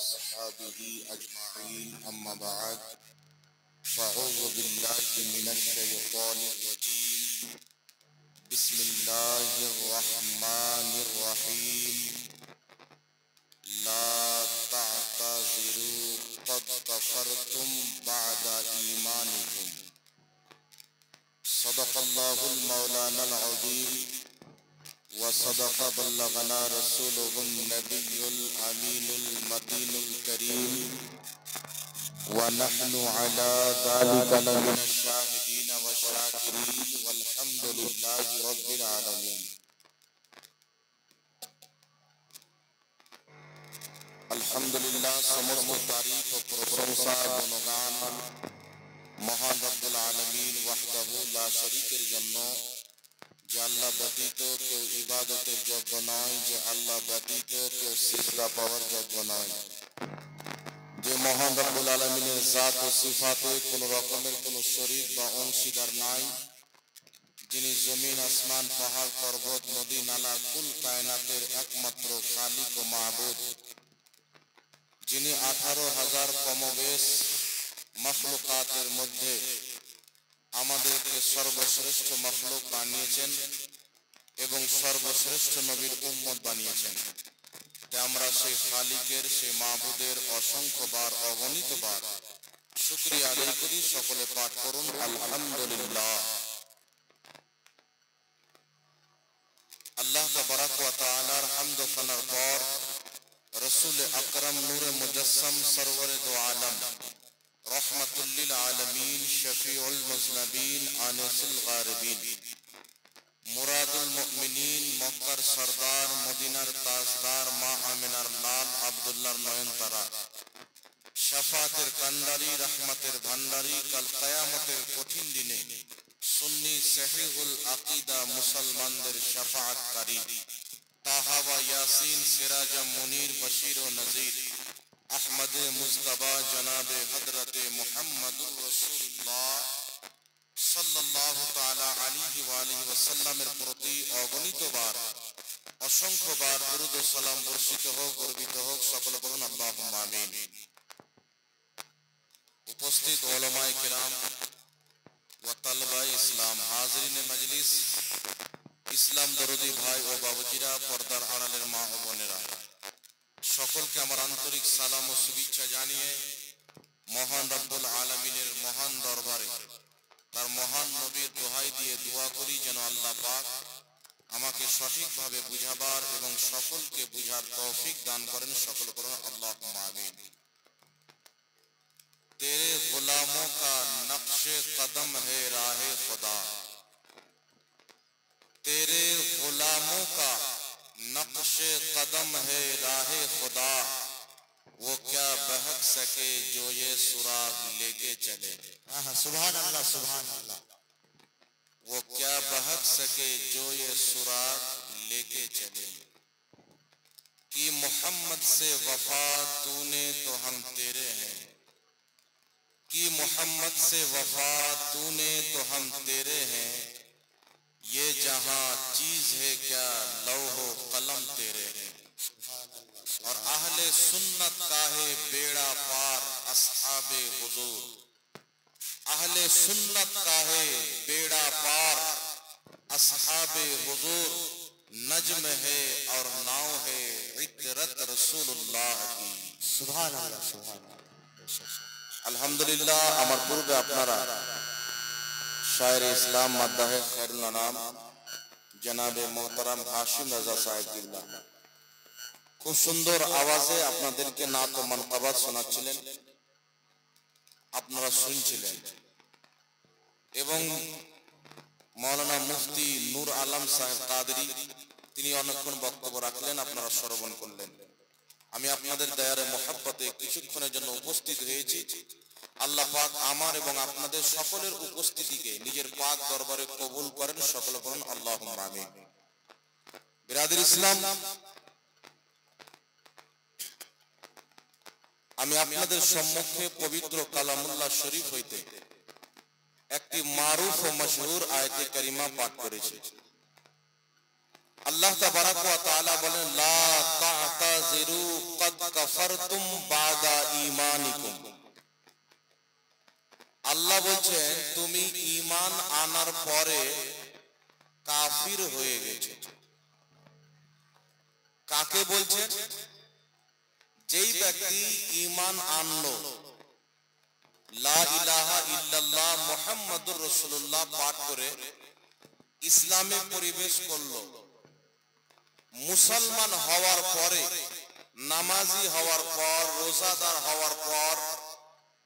وأصحابه أجمعين أما بعد فأعوذ بالله من الشيطان الرجيم بسم الله الرحمن الرحيم لا تعتذروا قد كفرتم بعد إيمانكم صدق الله المولانا العظيم وصدق بلغنا رسوله النبي الأمين المتين الكريم ونحن على ذلك لمن الشاهدين والشاكرين والحمد لله رب العالمين। আলহামদুলিল্লাহ, সমস্ত তারিফ ও প্রশংসা গুণগান মহান রব্বুল আলামিন ওয়াহদাহু লা শরীকের জন্য, যে আল্লাহ ব্যতীত কেউ ইবাদতের যোগ্য নয়, যে আল্লাহ ব্যতীত কেউ সিজদা পাওয়ার যোগ্য নয়, যে মহান রব্বুল আলামিনের জাত ও সিফাতে কোন রকমের কোন শরীক বা অংশীদার নাই, যিনি জমিন আসমান পাহাড় পর্বত নদী নালা কুল কায়নাতের একমাত্র খালিক ও মাবুদ, যিনি 18,000 কমবেশ মখলুকাতের মধ্যে আমাদেরকে সর্বশ্রেষ্ঠ মখলুক বানিয়েছেন এবং সর্বশ্রেষ্ঠ নবীর উম্মত বানিয়েছেন। তাই আমরা সেই খালিকের, সেই মাবুদের অসংখ্যবার অগণিতবার শুকরিয়া আদায় করি। সকলে পাঠ করুন আলহামদুলিল্লাহ। আল্লাহ তাবারাক ওয়া তাআলার হামদ ও সানার পর রসুল আকরাম নূরে মুজাসসাম সরওয়ারে দো আলম রহমাতুল লিল আলামিন শফিউল মুজনবিন আনিসুল গারিবিন মুরাদুল মুমিনিন মক্কার সরদার মদিনার তাজদার মা আমিনার লাল আব্দুল্লাহর নয়নতারা শাফাতের কান্ডারি রহমতের ভান্ডারি কাল কিয়ামতের কঠিন দিনে সুন্নি সহিহুল আকীদা মুসলমানদের শাফাআতকারী তাহা ওয়া ইয়াসিন সিরাজা মুনির বশীর ও নজির আহমদ মুজতবা জনাবে হযরতে মুহাম্মদুর রাসূলুল্লাহ সাল্লাল্লাহু তাআলা আলাইহি ওয়া আলিহি ওয়াসাল্লামের প্রতি অগণিতবার অসংখ্যবার দরুদ ও সালাম বর্ষিত হোক, গর্বিত হোক। সকলে বলুন আল্লাহুম্মা আমিন। উপস্থিত উলামায়ে কিরাম ওয়া তালবায়ে ইসলাম, হাজিরিনে মজলিস, ইসলাম দরদি ভাই ও বাবুজিরা, পর্দার আড়ালের মা ও বোনেরা, সকলকে আমার আন্তরিক সালাম ও শুভেচ্ছা জানিয়ে মহান রব্বুল আলামিনের মহান দরবারে তার মহান নবীর দোহাই দিয়ে দোয়া করি যেন আল্লাহ পাক আমাকে সঠিকভাবে বুঝাবার এবং সকলকে বুঝার তৌফিক দান করেন। সকল করুন আল্লাহুম্মা আমিন। तेरे गुलामों का नक्शे कदम है राहे खुदा, तेरे गुलामों का नक्शे कदम है राहे खुदा, वो क्या बहक सके जो ये सुराग लेके चले। सुभान अल्लाह, सुभान अल्लाह। वो क्या बहक सके जो ये सुराग लेके चले। कि मोहम्मद से वफा तूने तो हम तेरे हैं, कि मोहम्मद से वफा तूने तो हम तेरे हैं, ये जहां चीज है क्या लौहो कलम तेरे हैं। और अहले सुन्नत का है बेड़ा पार अस्हाबे हुजूर, अहले सुन्नत का है बेड़ा पार अस्हाबे हुजूर, नज्म है और नाव है इतरत रसूलुल्लाह की। सुभान अल्लाह, सुभान अल्लाह। আলহামদুলিল্লাহ। আমার পূর্বে আপনারা শায়ের ইসলাম মাদ্দাহে খায়রুল আনাম জনাবে মোহতারাম হাশিম রাজা সাহেব জিল্লা খুব সুন্দর আওয়াজে আপনাদেরকে নাত ও মানকাবাত শোনাচ্ছিলেন, আপনারা শুনছিলেন। এবং মাওলানা মুফতি নূর আলম সাহেব কাদরি তিনি অনেকক্ষণ বক্তব্য রাখলেন, আপনারা শ্রবণ করলেন। আমি আপনাদের দয়ারে মোহাব্বতে কিছুক্ষণের জন্য উপস্থিত হয়েছি। আল্লাহ পাক আমার এবং আপনাদের সকলের উপস্থিতিকে নিজের পাক দরবারে কবুল করেন। সকলে বলুন আল্লাহুম্মা আমিন। বিরাদর ইসলাম, আমি আপনাদের সম্মুখে পবিত্র কালামুল্লাহ শরীফ হইতে একটি মারুফ ও মশহুর আয়াতে কারিমা পাঠ করেছি। আল্লাহ আল্লাহ তাবারাক ওয়া তাআলা বলেন লা তা'তাযিরু ক্বাদ কাফারতুম বাদা ঈমানিকুম। আল্লাহ বলছেন তুমি ঈমান আনার পরে কাফির হয়ে গেছো। কাকে বলছেন? যেই ব্যক্তি ঈমান আনলো, লা ইলাহা ইল্লাল্লাহ মুহাম্মাদুর রাসূলুল্লাহ পাঠ করে ইসলামে প্রবেশ করলো, মুসলমান হওয়ার পরে, নামাজি হওয়ার পর, রোজাদার হওয়ার পর,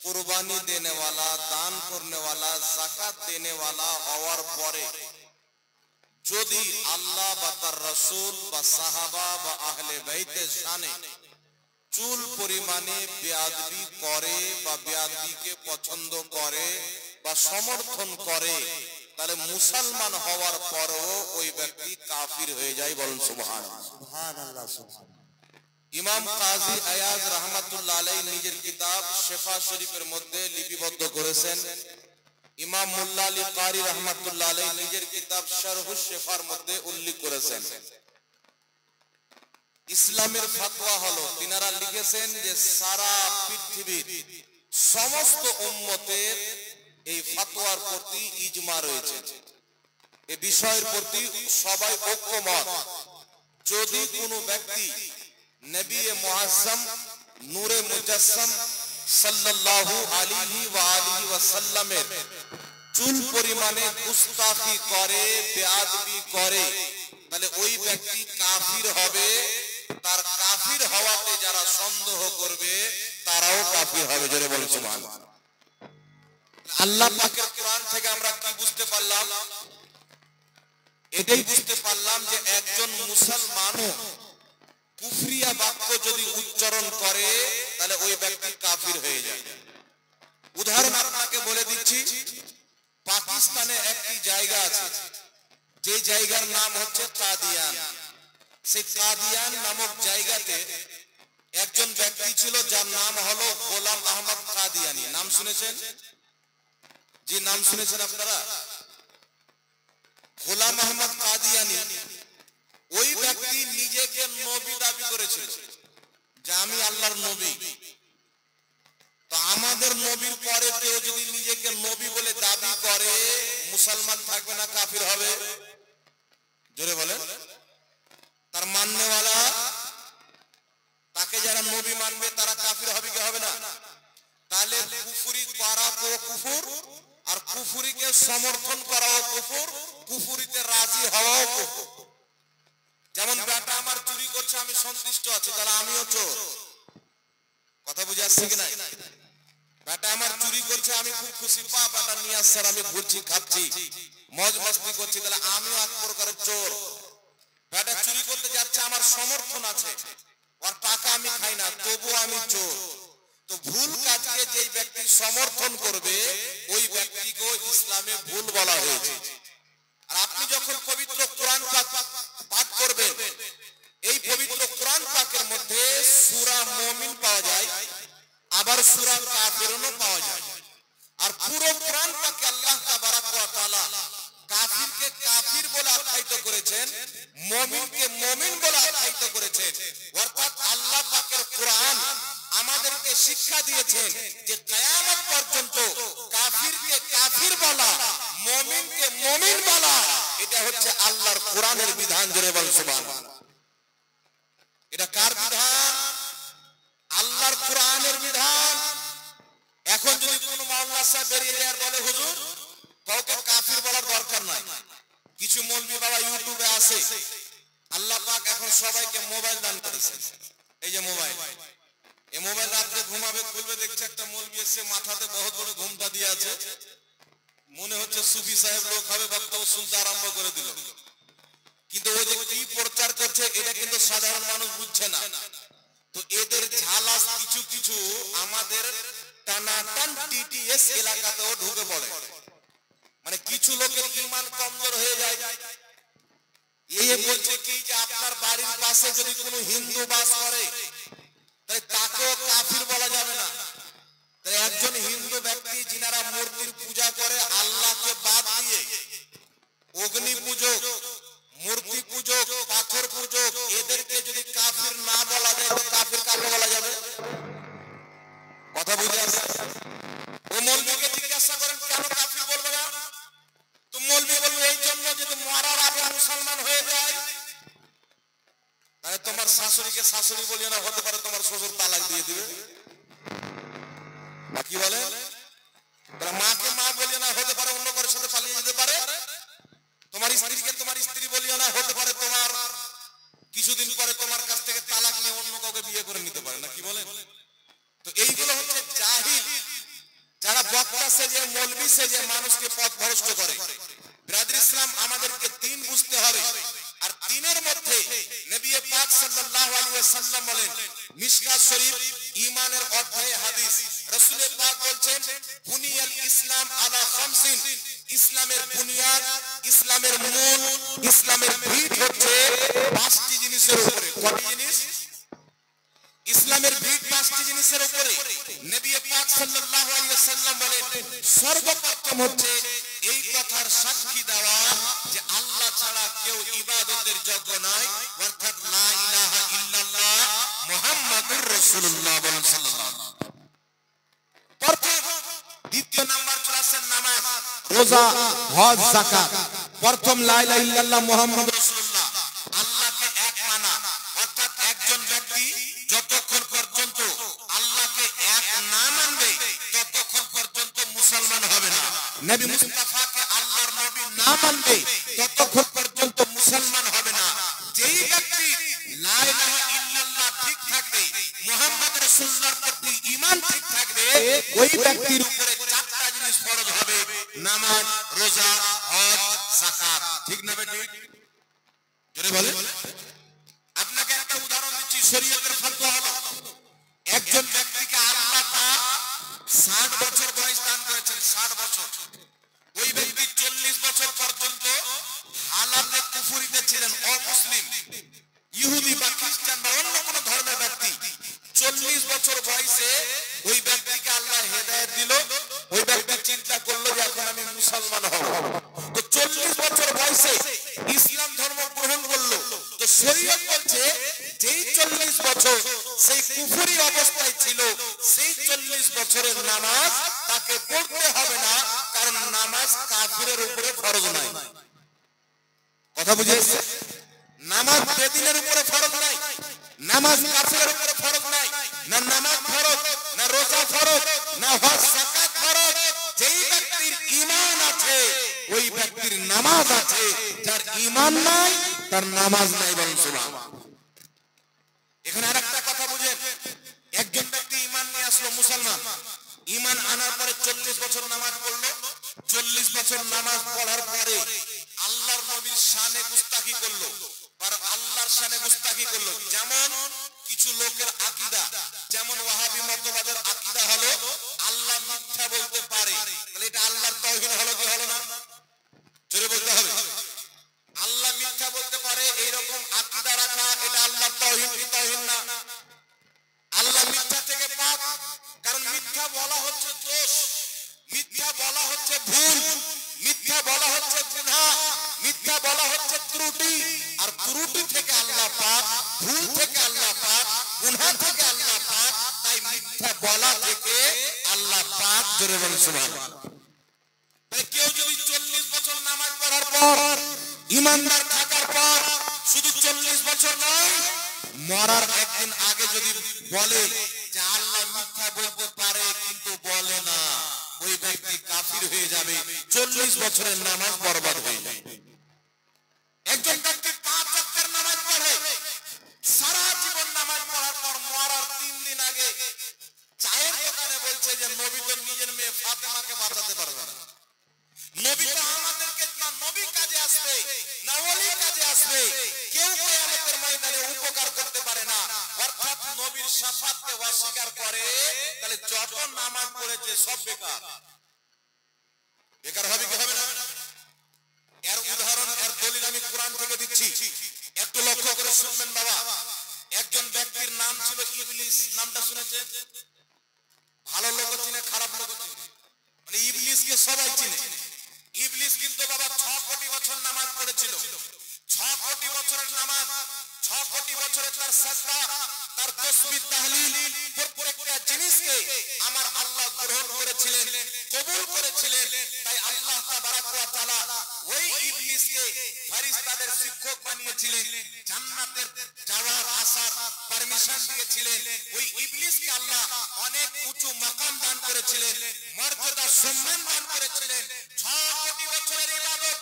কুরবানি দেনে वाला, দান করনে वाला, যাকাত দেনে वाला হওয়ার পরে যদি আল্লাহ বা তার রাসূল বা সাহাবা বা আহলে বাইতের শানে চুল পরিমাণে বেয়াদবি করে বা বেয়াদবিকে পছন্দ করে বা সমর্থন করে, তাহলে মুসলমান হওয়ার পরও ওই ব্যক্তি কাফির হয়ে যায়। বলুন সুবহানাল্লাহ। সুবহানাল্লাহ, সুবহানাল্লাহ। ইমাম কাজী আয়াজ রাহমাতুল্লাহ আলাইহি নিজের কিতাব শিফা শরীফের মধ্যে লিপিবদ্ধ করেছেন। ইমাম মোল্লা আলী কারি রাহমাতুল্লাহ আলাইহি নিজের কিতাব শারহুশ শিফার মধ্যে উল্লেখ করেছেন। ইসলামের ফতোয়া হলো, তিনারা লিখেছেন যে সারা পৃথিবীর সমস্ত উম্মতের এই ফতোয়ার প্রতি ইজমা রয়েছে, এই বিষয়ের প্রতি সবাই ঐক্যমত। যদি কোনো ব্যক্তি নবী মুআজ্জম নূরে মুজাসসাম সাল্লাল্লাহু আলাইহি ওয়া আলিহি ওয়াসাল্লামের চুল পরিমাণে গুস্তাখি করে, বেয়াদবি করে, তাহলে ওই ব্যক্তি কাফির হবে। তার কাফির হওয়াতে যারা সন্দেহ করবে তারাও কাফির হবে। জোরে বলুন সুবহানাল্লাহ। আল্লাহ পাকের কোরআন থেকে আমরা কি বুঝতে পারলাম? এটাই বুঝতে পারলাম যে একজন মুসলমানও কুফরিয়া বাক্য যদি উচ্চারণ করে তাহলে ওই ব্যক্তি কাফির হয়ে যায়। উদাহরণ আপনাকে বলে দিচ্ছি, পাকিস্তানে একটি জায়গা আছে, যে জায়গার নাম হচ্ছে কাদিয়ান। সেই কাদিয়ান নামক জায়গাতে একজন ব্যক্তি ছিল যার নাম হলো গোলাম আহমদ কাদিয়ানি। নাম শুনেছেন? যে নাম শুনেছেন আপনারা, গোলাম আহমদ কাদিয়ানি। ওই ব্যক্তি নিজেকে নবী দাবি করেছিল যে আমি আল্লাহর নবী। তো আমাদের নবীর পরে কেউ যদি নিজেকে নবী বলে দাবি করে, মুসলমান থাকবে না কাফির হবে? জোরে বলেন। তার মাননেওয়ালা, তাকে যারা নবী মানবে তারা কাফির হবে কি হবে না? তাহলে কুফরি করাও কুফর, আর কুফরিকে সমর্থন করাও কুফর, কুফরিতে রাজি হওয়াও কুফর। যেমন বেটা আমার চুরি করছে, আমি সন্তুষ্ট আছি, তাহলে আমিও চোর। কথা বুঝে আসছে কি নাই? বেটা আমার চুরি করছে, আমি খুব খুশি, পা বেটা নিয়ে আসছে, আমি ঘুরছি, খাচ্ছি, মজ মস্তি করছি, তাহলে আমিও এক প্রকারের চোর। বেটা চুরি করতে যাচ্ছে, আমার সমর্থন আছে, আর টাকা আমি খাই না, তবুও আমি চোর। তো ভুল কাজকে যে ব্যক্তি সমর্থন করবে ওই ব্যক্তিকে ইসলামে ভুল বলা হয়েছে। আর আপনি যখন পবিত্র কোরআন পাঠ করবেন, এই পবিত্র কোরআন পাকের মধ্যে সূরা মুমিন পাওয়া যায়, আবার সূরা কাফিরুনও পাওয়া যায়। আর পুরো কোরআন পাকে আল্লাহ তাবারাক ওয়া তাআলা কাফিরকে কাফির বলে আখ্যায়িত করেছেন, মুমিনকে মুমিন বলে আখ্যায়িত করেছেন। অর্থাৎ আল্লাহ পাকের কোরআন আমাদেরকে শিক্ষা দিয়েছেন যে কিয়ামত পর্যন্ত কাফিরকে কাফির বলা, মুমিনকে মুমিন বলা, এটা হচ্ছে আল্লাহর কোরআনের বিধান। জোরে বলেন সুবহানাল্লাহ। এটা কার বিধান? আল্লাহর কোরআনের বিধান। এখন যদি কোনো মাওলানা সাহেব বেরিয়ে যায় আর বলে হুজুর কাউকে কাফির বলার দরকার নাই, কিছু মৌলভী বাবা ইউটিউবে আসে, আল্লাহ পাক এখন সবাইকে মোবাইল দান করেছে। এই যে মোবাইল, এই মোবাইল রাত্রে ঘুমাবে, খুলবে, দেখছে একটা মৌলভী এসে মাথাতে বহুত বড় ঘুমটা দিয়ে আছে, মনে হচ্ছে সুফি সাহেব লোক হবে, বক্তব্য শুনতে আরম্ভ করে দিল। কিন্তু ও যে কি প্রচার করছে এটা কিন্তু সাধারণ মানুষ বুঝছে না। তো এদের ঝালাস কিছু কিছু আমাদের টানাটান টিটিএস এলাকাতেও ঢুকে পড়ে। মানে কিছু লোকের ঈমান কমজোর হয়ে যায়। এই বলছে কি যে আপনার বাড়ির পাশে যদি কোনো হিন্দু বাস করে তাই তাকেও কাফির বলা যাবে না। তাই একজন হিন্দু ব্যক্তি যিনারা মূর্তির পূজা করে আল্লাহকে বাদ দিয়ে, অগ্নি পূজক, মূর্তি পূজক, পাথর স্ত্রীকে শাশুড়ি বলিও না, হতে পারে তোমার শ্বশুর তালাক দিয়ে দিবে। কি বলে? মাকে মা বলিও না, হতে পারে অন্য কারোর সাথে পালিয়ে যেতে পারে। তোমার স্ত্রীকে তোমার স্ত্রী বলিও না, হতে পারে তোমার কিছুদিন পরে তোমার কাছ থেকে তালাক নিয়ে অন্য কাউকে বিয়ে করে নিতে পারে। না কি বলেন? তো এইগুলো হচ্ছে জাহিল, যারা বক্তা সেজে মৌলবি সেজে মানুষকে পথভ্রষ্ট করে। ব্রাদার ইসলাম, আমাদেরকে দ্বীন বুঝতে হবে। আর দ্বীনের মধ্যে নবী পাক সাল্লাল্লাহু আলাইহি ওয়াসাল্লাম বলেন, মিশকাত শরীফ ঈমানের অধ্যায়ে হাদিস, রাসূল পাক বলছেন, বুনিয়াল ইসলাম আলা খামসিন, ইসলামের বুনিয়াদ, ইসলামের মূল, ইসলামের ভিত হচ্ছে পাঁচটি জিনিসের উপরে। কয়টি জিনিস? ইসলামের ভিত পাঁচটি জিনিসের উপরে। নবী পাক সাল্লাল্লাহু আলাইহি ওয়াসাল্লাম বলেন, সর্বপ্রথম হচ্ছে এই কথার সাক্ষী দেওয়া যে আল্লাহ ছাড়া কেউ ইবাদতের যোগ্য নয়, অর্থাৎ লা ইলাহা ইল্লাল্লাহ মুহাম্মাদুর রাসূলুল্লাহ সাল্লাল্লাহু আলাইহি ওয়াসাল্লাম। প্রথম। দ্বিতীয় নাম্বার চলে নামাজ, রোজা, হজ, যাকাত। প্রথম লা ইলাহা ইল্লাল্লাহ মুহাম্মাদুর রাসূলুল্লাহ, আল্লাহকে এক মানা। অর্থাৎ একজন ব্যক্তি যতক্ষণ পর্যন্ত আল্লাহকে এক না মানবে ততক্ষণ পর্যন্ত মুসলমান হবে না। নবী মুস্তাফাকে আল্লাহর নবী না মানবে ততক্ষণ পর্যন্ত মুসলমান হবে না। যেই ব্যক্তি লা ইলাহা ইল্লাল্লাহ ঠিক থাকবে, মুহাম্মদ রাসূলুল্লাহর প্রতি ঈমান ঠিক থাকবে, ওই ব্যক্তির উপরে চারটা জিনিস ফরজ হবে: নামাজ, রোজা, হজ, যাকাত। ঠিক না বেটি? জোরে বলেন। আপনাকে একটা উদাহরণ দিচ্ছি, শরীয়তের ফতোয়া হলো, একজন ব্যক্তিকে আল্লাহ পাক 60 বছর বয়স দান করেছেন। 60 বছর। ওই ব্যক্তি 40 বছর পর্যন্ত হালাতে কুফরিতে ছিলেন, অমুসলিম, ইহুদি বা খ্রিস্টান বা অন্য কোন ধর্মের ব্যক্তি। 40 বছর বয়সে ওই ব্যক্তিকে আল্লাহ হেদায়েত দিল। ওই ব্যক্তি চিন্তা করলো যে এখন আমি মুসলমান হব। তো 40 বছর বয়সে ইসলাম ধর্ম গ্রহণ করলো। তো শরীয়ত বলছে যেই 40 বছর সেই কুফরি অবস্থায় ছিল, সেই 40 বছরের নামাজ তাকে পড়তে হবে না, কারণ নামাজ কাফিরের উপরে ফরজ নাই। কথা বুঝে এসেছে? নামাজ বেদিনের উপরে ফরজ নাই, নামাজ কাফিরের উপরে ফরজ নাই। না নামাজ ফরজ, না রোজা ফরজ, না হজ যাকাত ফরজ। যেই ব্যক্তির ঈমান আছে ওই ব্যক্তির নামাজ আছে, যার ঈমান নাই তার নামাজ নাই। বলেন সুবহানাল্লাহ। এখানে আরেকটা কথা বুঝেন, একজন ব্যক্তি ঈমান নিয়ে আসলো, মুসলমান। ঈমান আনার পরে 40 বছর নামাজ পড়লো। 40 বছর নামাজ পড়ার পরে আল্লাহর নবীর শানে গুস্তাখি করলো, আর আল্লাহর শানে গুস্তাখি করলো। যেমন কিছু লোকের আকীদা, যেমন ওয়াহাবি মতবাদের আকীদা হলো আল্লাহ মিথ্যা বলতে পারে। তাহলে এটা আল্লাহর তাওহীদ হলো কি হলো না? জোরে বলতে হবে। আল্লাহ মিথ্যা বলতে পারে এইরকম আকীদা রাখা, এটা আল্লাহর তাওহীদ কি তাওহীদ না? আল্লাহ মিথ্যা থেকে পাক, কারণ মিথ্যা বলা হচ্ছে দোষ, মিথ্যা বলা হচ্ছে ভুল, মিথ্যা বলা হচ্ছে গুনাহ, মিথ্যা বলা হচ্ছে ত্রুটি। আর ত্রুটি থেকে আল্লাহ পাক, ভুল থেকে আল্লাহ পাক, গুনাহ থেকে আল্লাহ পাক। তাই মিথ্যা বলা থেকে আল্লাহ পাক। জোরে বলেন সুবহানাল্লাহ। তাই কেউ যদি 40 বছর নামাজ পড়ার পর, ঈমানদার থাকার পর, শুধু 40 বছর নয়, মরার একদিন আগে যদি বলে যে আল্লাহ মিথ্যা বলতে পারে কিন্তু বলে না, ওই ব্যক্তি কাফির হয়ে যাবে। 40 বছরের নামাজ বরবাদ হয়ে যাবে। একজন ব্যক্তি 5 ওয়াক্তের নামাজ পড়ে, সারা জীবন নামাজ পড়ার পর মরার 3 দিন আগে চায়ের দোকানে বলছে যে নবী তো নিজের মেয়ে ফাতেমাকে বাঁচাতে পারবে না, নবী তো আমাদেরকে না নবী কাজে আসবে না ওলি কাজে আসবে, কেউ কিয়ামতের ময়দানে উপকার করতে পারে না। অর্থাৎ নবীর শাফাতকে অস্বীকার করে, তাহলে যত নামাজ পড়েছে সব বেকার। বেকার হবে কি হবে না? এর উদাহরণ, এর দলিল আমি কোরআন থেকে দিচ্ছি, একটু লক্ষ্য করে শুনবেন বাবা। একজন ব্যক্তির নাম ছিল ইবলিস। নামটা শুনেছেন? ভালো লোক চিনে, খারাপ লোক চিনে, মানে ইবলিসকে সবাই চিনে। ইবলিস কিন্তু বাবা 6 কোটি বছর নামাজ পড়েছিল। 6 কোটি বছরের নামাজ, 6 কোটি বছরের তার সাজদা, তার তাসবিহ, তাহলিল, প্রত্যেকটা জিনিসকে আমার আল্লাহ গ্রহণ করেছিলেন, কবুল করেছিলেন। তাই আল্লাহ তাবারক ওয়া তাআলা ওই ইবলিসকে ফেরেশতাদের শিক্ষক বানিয়েছিলেন। জান্নাতের যাওয়ার আশা থেকে ছিলেন ওই ইবলিসকে আল্লাহ অনেক উঁচু মাকাম দান করেছিলেন, মর্যাদা সম্মান দান করেছিলেন। 6 কোটি বছরের ইবাদত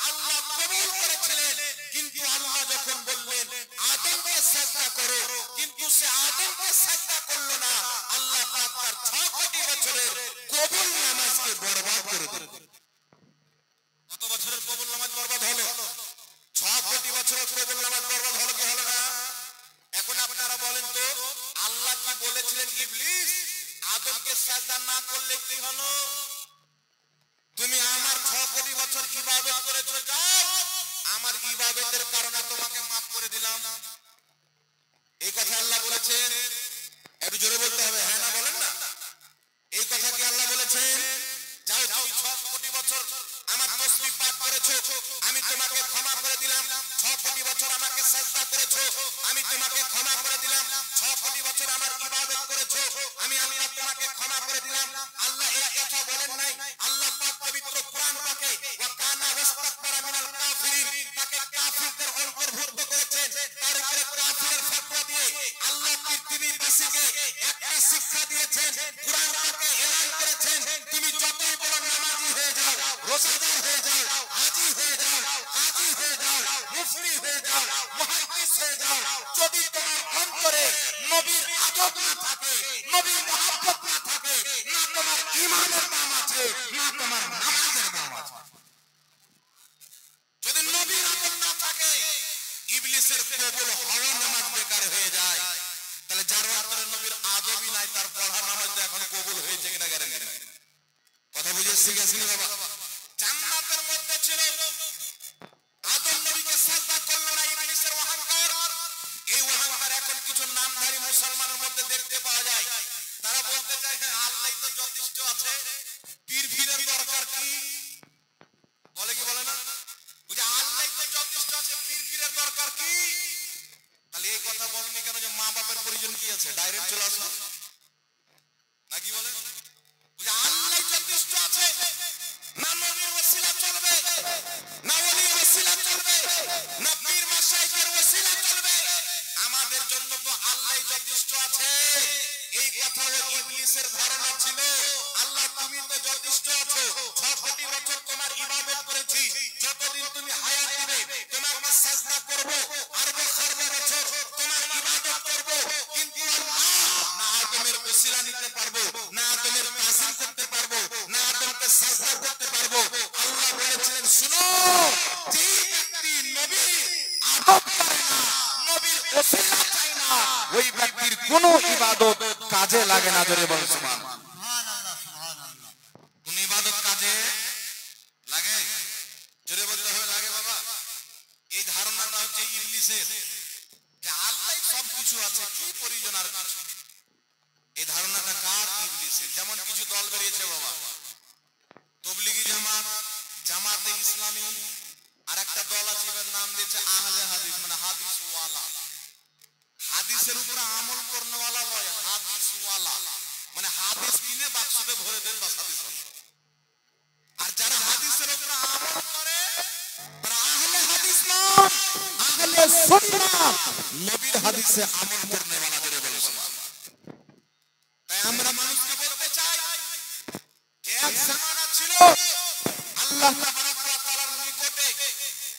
আল্লাহ কবুল করেছিলেন। কিন্তু আল্লাহ যখন বললেন আদমকে সাজদা করো, কিন্তু সে আদমকে সাজদা করলো না। আল্লাহ পাক তার 6 কোটি বছরের কবুল নামাজকে বরবাদ করে দিলেন। কত বছরের কবুল নামাজ বরবাদ হলো? 6 কোটি বছরের কবুল নামাজ বরবাদ হলো কি হলো না? এখন আপনারা বলেন তো, আল্লাহ কি বলেছিলেন ইবলিস আদমকে সাজদা না করলে কি হলো? তুমি আমার 6 কোটি বছর ইবাদত করেছো, যাও আমার ইবাদতের কারণে তোমাকে maaf করে দিলাম। এই কথা আল্লাহ বলেছেন? একটু জোরে বলতে হবে, হ্যাঁ না বলেন না। এই কথা কি আল্লাহ বলেছেন? যাও তুমি 6 কোটি বছর আমার তাসবিহ পাঠ করেছো, আমি তোমাকে ক্ষমা করে দিলাম। 6 কোটি বছর আমাকে সাজদা করেছো, আমি তোমাকে ক্ষমা করে দিলাম। 6 কোটি বছর আমার ইবাদত করেছো, আমি আল্লাহ তোমাকে ক্ষমা করে দিলাম। আল্লাহ এই কথা বলেন নাই? আল্লাহ পাক পবিত্র কোরআন পাকে ওয়া কানা ওয়াস্তাকবারা মিনাল কাফিরিন, তাকে কাফিরদের অন্তর্ভুক্ত করেছেন। তার উপরে কাফিরের ফতোয়া দিয়ে আল্লাহ পৃথিবীবাসীকে একটা শিক্ষা দিয়েছেন। কোরআন পাকে এলান করেছেন, তুমি যতই বড় নামাজি হয়ে যাও, রোজাদার হয়ে যাও, হাজী হয়ে যাও, কাজী হয়ে যাও, মুফতি হয়ে যাও, মুহাদ্দিস হয়ে যাও, যদি তোমার অন্তরে নবীর আদব না থাকে, নবীর মহব্বত না থাকে, না তোমার ঈমানের দাম আছে, না তোমার নামাজের দাম আছে। যদি নবীর আদব না থাকে, ইবলিসের কবুল হওয়া নামাজ বেকার হয়ে যায়। তাহলে যার অন্তরে নবীর আদবই নাই, তার পড়া নামাজ তো এখন কবুল হয়েছে কিনা গ্যারান্টি নাই। কথা বুঝে শিখেছিলি বাবা? জান্নাতের মধ্যে ছিল, আদম নবীকে সাজদা করলো না, ইবলিসের অহংকার। এই অহংকার এখন কিছু নামধারী মুসলমানের মধ্যে দেখতে পাওয়া যায়। তারা বলতে চায় হ্যাঁ আল্লাহই তো যথেষ্ট আছে, পীর ফিরের দরকার কি? বলে কি বলে না? বুঝে আল্লাহই তো যথেষ্ট আছে, পীর ফিরের দরকার কি? তাহলে এই কথা বলনি কেন যে মা বাপের প্রয়োজন কি আছে? ডাইরেক্ট চলে আসো নাকি বলে? বুঝে আল্লাহই যথেষ্ট আছে, না নবীর ওসিলা চলবে, না ওলির ওসিলা চলবে, না পীর মাশায়েখের ওসিলা চলবে, আমাদের জন্য তো আল্লাহই যথেষ্ট আছে। এই কথা ইবলিসের ধারণা ছিল। আল্লাহ তুমি তো যথেষ্ট আছো, 6 কোটি বছর তোমার ইবাদত করেছি, যতদিন তুমি হায়াত দিবে তোমাকে সাজদা করব, আরবে খরবে বছর তোমার ইবাদত করব, কিন্তু আল্লাহ না আদমের ওসিলা নিতে পারবো, না আদমের তাজিম করতে পারবো, না আদমকে সাজদা করতে পারবো। আল্লাহ বলেছিলেন শুনো, যে ব্যক্তি নবীর আদব করে না, নবীর ওসিলা চায় না, ওই ব্যক্তির কোনো ইবাদত কাজে লাগে না। জোরে বল সুবহানাল্লাহ। সুবহানাল্লাহ। কোন ইবাদত কাজে লাগে? জোরে বলতে হবে লাগে বাবা। এই ধারণাটা হচ্ছে ইবলিসের, যে আল্লাহই সবকিছু আছে, কি প্রয়োজন আর কিছু। এই ধারণাটা কার? ইবলিসের। যেমন কিছু দল বেরিয়েছে বাবা, তবলিগি জামাত, জামাতে ইসলামী, আর একটা দল আছে এর নাম দিয়েছে আহলে হাদিস, মানে হাদিস ওয়ালা। হাদিসের উপরে আমল করনেওয়ালা নয়, হাদিস ওয়ালা, মানে হাদিস কিনে বাক্সতে ভরে দেন বাস হাদিস। আর যারা হাদিসের উপরে আমল করে তারা আহলে হাদিস নয়, আহলে সুন্নাহ, নবীর হাদিসে আমল করনেওয়ালা। জোরে বলেন সুবহানাল্লাহ। তাই আমরা মানুষকে বলতে চাই, এক জামানা ছিল আল্লাহ তাবারক ওয়া তাআলার নিকটে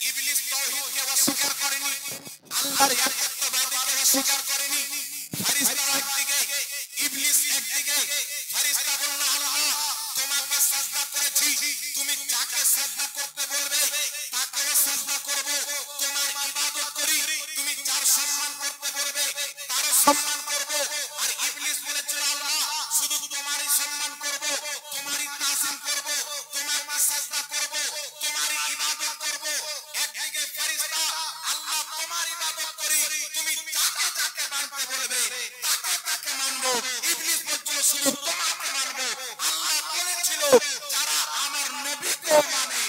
ইবলিস তাওহীদকে অস্বীকার করেনি, আল্লাহর একত্ববাদীকে অস্বীকার করেনি। ফেরেশতারা একদিকে, ইবলিস একদিকে। ফেরেশতা বলল আল্লাহ তোমাকে সাজদা করেছি, তুমি যাকে সাজদা করতে বলবে তাকেও সাজদা করব, তোমার ইবাদত করি। তুমি যার সম্মান করতে বলবে তারও সম্মান করব। আর ইবলিস বলেছিল আল্লাহ শুধু তোমারই সম্মান করব, তোমারই তাজিম করব, তোমারই সাজদা করব, তোমারই ইবাদত করব। একদিকে ফেরেশতা আল্লাহ তোমার ইবাদত করি, তুমি যাকে যাকে মানতে বলবে তাকে তাকে মানব। ইবলিস বলছিল শুধু তোমাকে মানব। আল্লাহ বলেছিল যারা আমার নবীকেও মানে,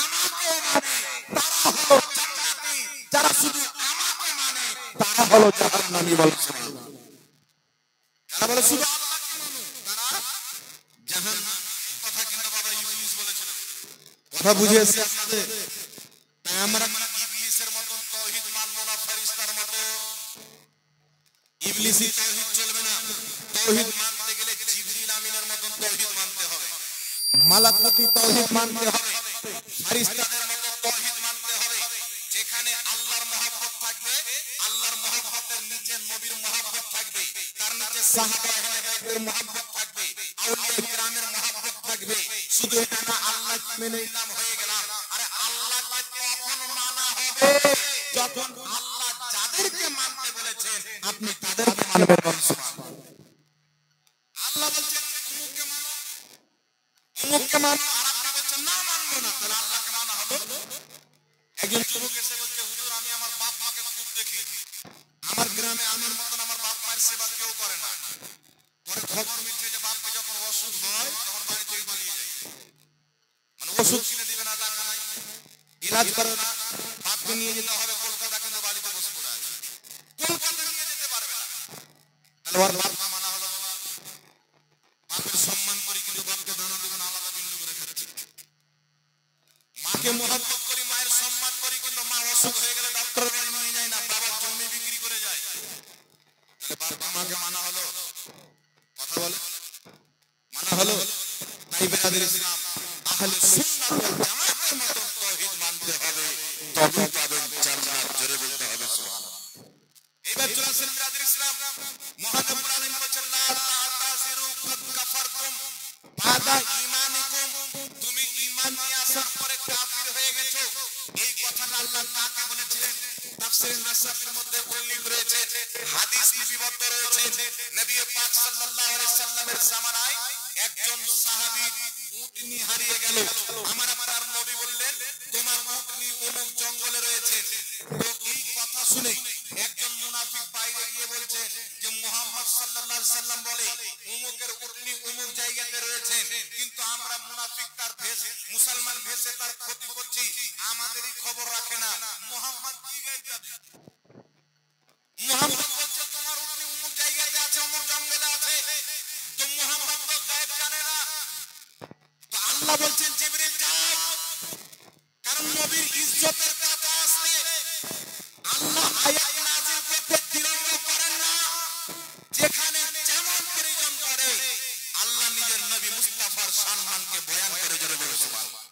আমাকেও মানে, তারা হলো জান্নাতি, যারা শুধু আমাকে মানে তারা হলো জাহান্নামী। বল সুবহানাল্লাহ। যারা বলে শুধু আল্লাহকে মানো তারা জাহান্নামী। কথা কিন্তু বাবা ইবলিস বলেছিল। কথা বুঝে এসেছে আপনাদের? তাই আমরা ইবলিসের মতো তাওহীদ মানব না, ফেরেশতার মতো। ইবলিস দেশি তাওহীদ চলবে না। তাওহীদ মানতে গেলে জিবরিল আমিনের মতন তাওহীদ মানতে হবে, মালাকুতি তাওহীদ মানতে হবে, ফেরেশতাদের মতন তাওহীদ মানতে হবে, যেখানে আল্লাহর মহব্বত থাকবে, আল্লাহর মহব্বতের নিচে নবীর মহব্বত থাকবে, তার নিচে সাহাবা আহলের মহব্বত থাকবে, আউলিয়া কিরামের মহব্বত থাকবে। শুধু এটা না, আল্লাহ মেনে নিলাম হয়ে গেলাম। আরে আল্লাহকে তখন মানা হবে যখন আল্লাহ যাদেরকে মানতে বলেছেন আপনি তাদেরকে মানবেন। আল্লাহ বলছেন অমুককে মানো, অমুককে মানো, আর আপনি বলছেন না মানবো না, তাহলে আল্লাহকে মানা হবে? একজন যুবক এসে বলছে, হুজুর আমি আমার বাপ মাকে খুব দেখি, আমার গ্রামে আমার মতন আমার বাপ মায়ের সেবা কেউ করে না। পরে খবর মিলছে যে বাপকে যখন অসুখ হয় তখন বাড়ি থেকে পালিয়ে যায়, মানে ওষুধ কিনে দিবে না, টাকা নাই, ইলাজ করে না, বাপকে নিয়ে যেতে হবে কলকাতা, কিন্তু বাড়িতে বসে পড়ে আছে, কলকাতা নিয়ে যেতে পারবে না। তাহলে ওর বাপকে মানা হলো? বাপের সম্মান করি কিন্তু বাপকে দানা দেবে না, আলাদা বিন্দু করে খাচ্ছি। মাকে মহব্বত করি, মায়ের সম্মান করি, কিন্তু মা অসুখ হয়ে গেলে ডক্টরের বাড়ি নিয়ে যায় না, বাবা জমি বিক্রি করে যায়। তাহলে বাপকে মাকে মানা হলো? কথা বলে মানা হলো? তাই বেরাদুল ইসলাম আহলে সুন্নাত ওয়াল জামাতের মতন তাওহীদ মানতে হবে, তবেই পাবেন জান্নাত। জোরে বলতে হবে সুবহানাল্লাহ। এবার চলে আসেন বেরাদুল ইসলাম, মহান রব্বুল আলামিন বলেন লা তা'তাযিরু কাদ কাফারতুম বাদা ঈমানিকুম, তুমি ঈমান নিয়ে আসার পরে কাফির হয়ে গেছো। এই কথাটা আল্লাহ কাকে বলেছিলেন? তাফসীরে নাসাফির মধ্যে উল্লেখ রয়েছে, হাদিস লিপিবদ্ধ রয়েছে। নবী পাক সাল্লাল্লাহু আলাইহি সাল্লামের জামানায় একজন সাহাবী উটনি হারিয়ে গেল। আমার আপনার নবী বললেন, তোমার উটনি অমুক জঙ্গলে রয়েছে। তো এই কথা শুনে একজন মুনাফিক বাইরে গিয়ে বলছে যে মুহাম্মদ সাল্লাল্লাহু আলাইহি সাল্লাম বলে অমুকের উটনি অমুক জায়গাতে রয়েছে, কিন্তু আমরা মুনাফিক তার ভেষ মুসলমান ভেষে তার ক্ষতি করছি, আমাদেরই খবর রাখে না। মুহাম্মদ কি গাইতে? মুহাম্মদ বলছে তোমার উটনি অমুক জায়গাতে আছে, অমুক জঙ্গলে আছে, তো মুহাম্মদ তো গায়েব জানে না। তো আল্লাহ বলছেন জিবরিল যাও, কারণ নবীর ইজ্জতের কথা আসলে আল্লাহ আয়াত নাযিল করতে বিলম্ব করেন না। যেখানে যেমন প্রয়োজন পড়ে আল্লাহ নিজের নবী মুস্তাফার সম্মানকে বয়ান করে জোরে বলে সুবহানাল্লাহ।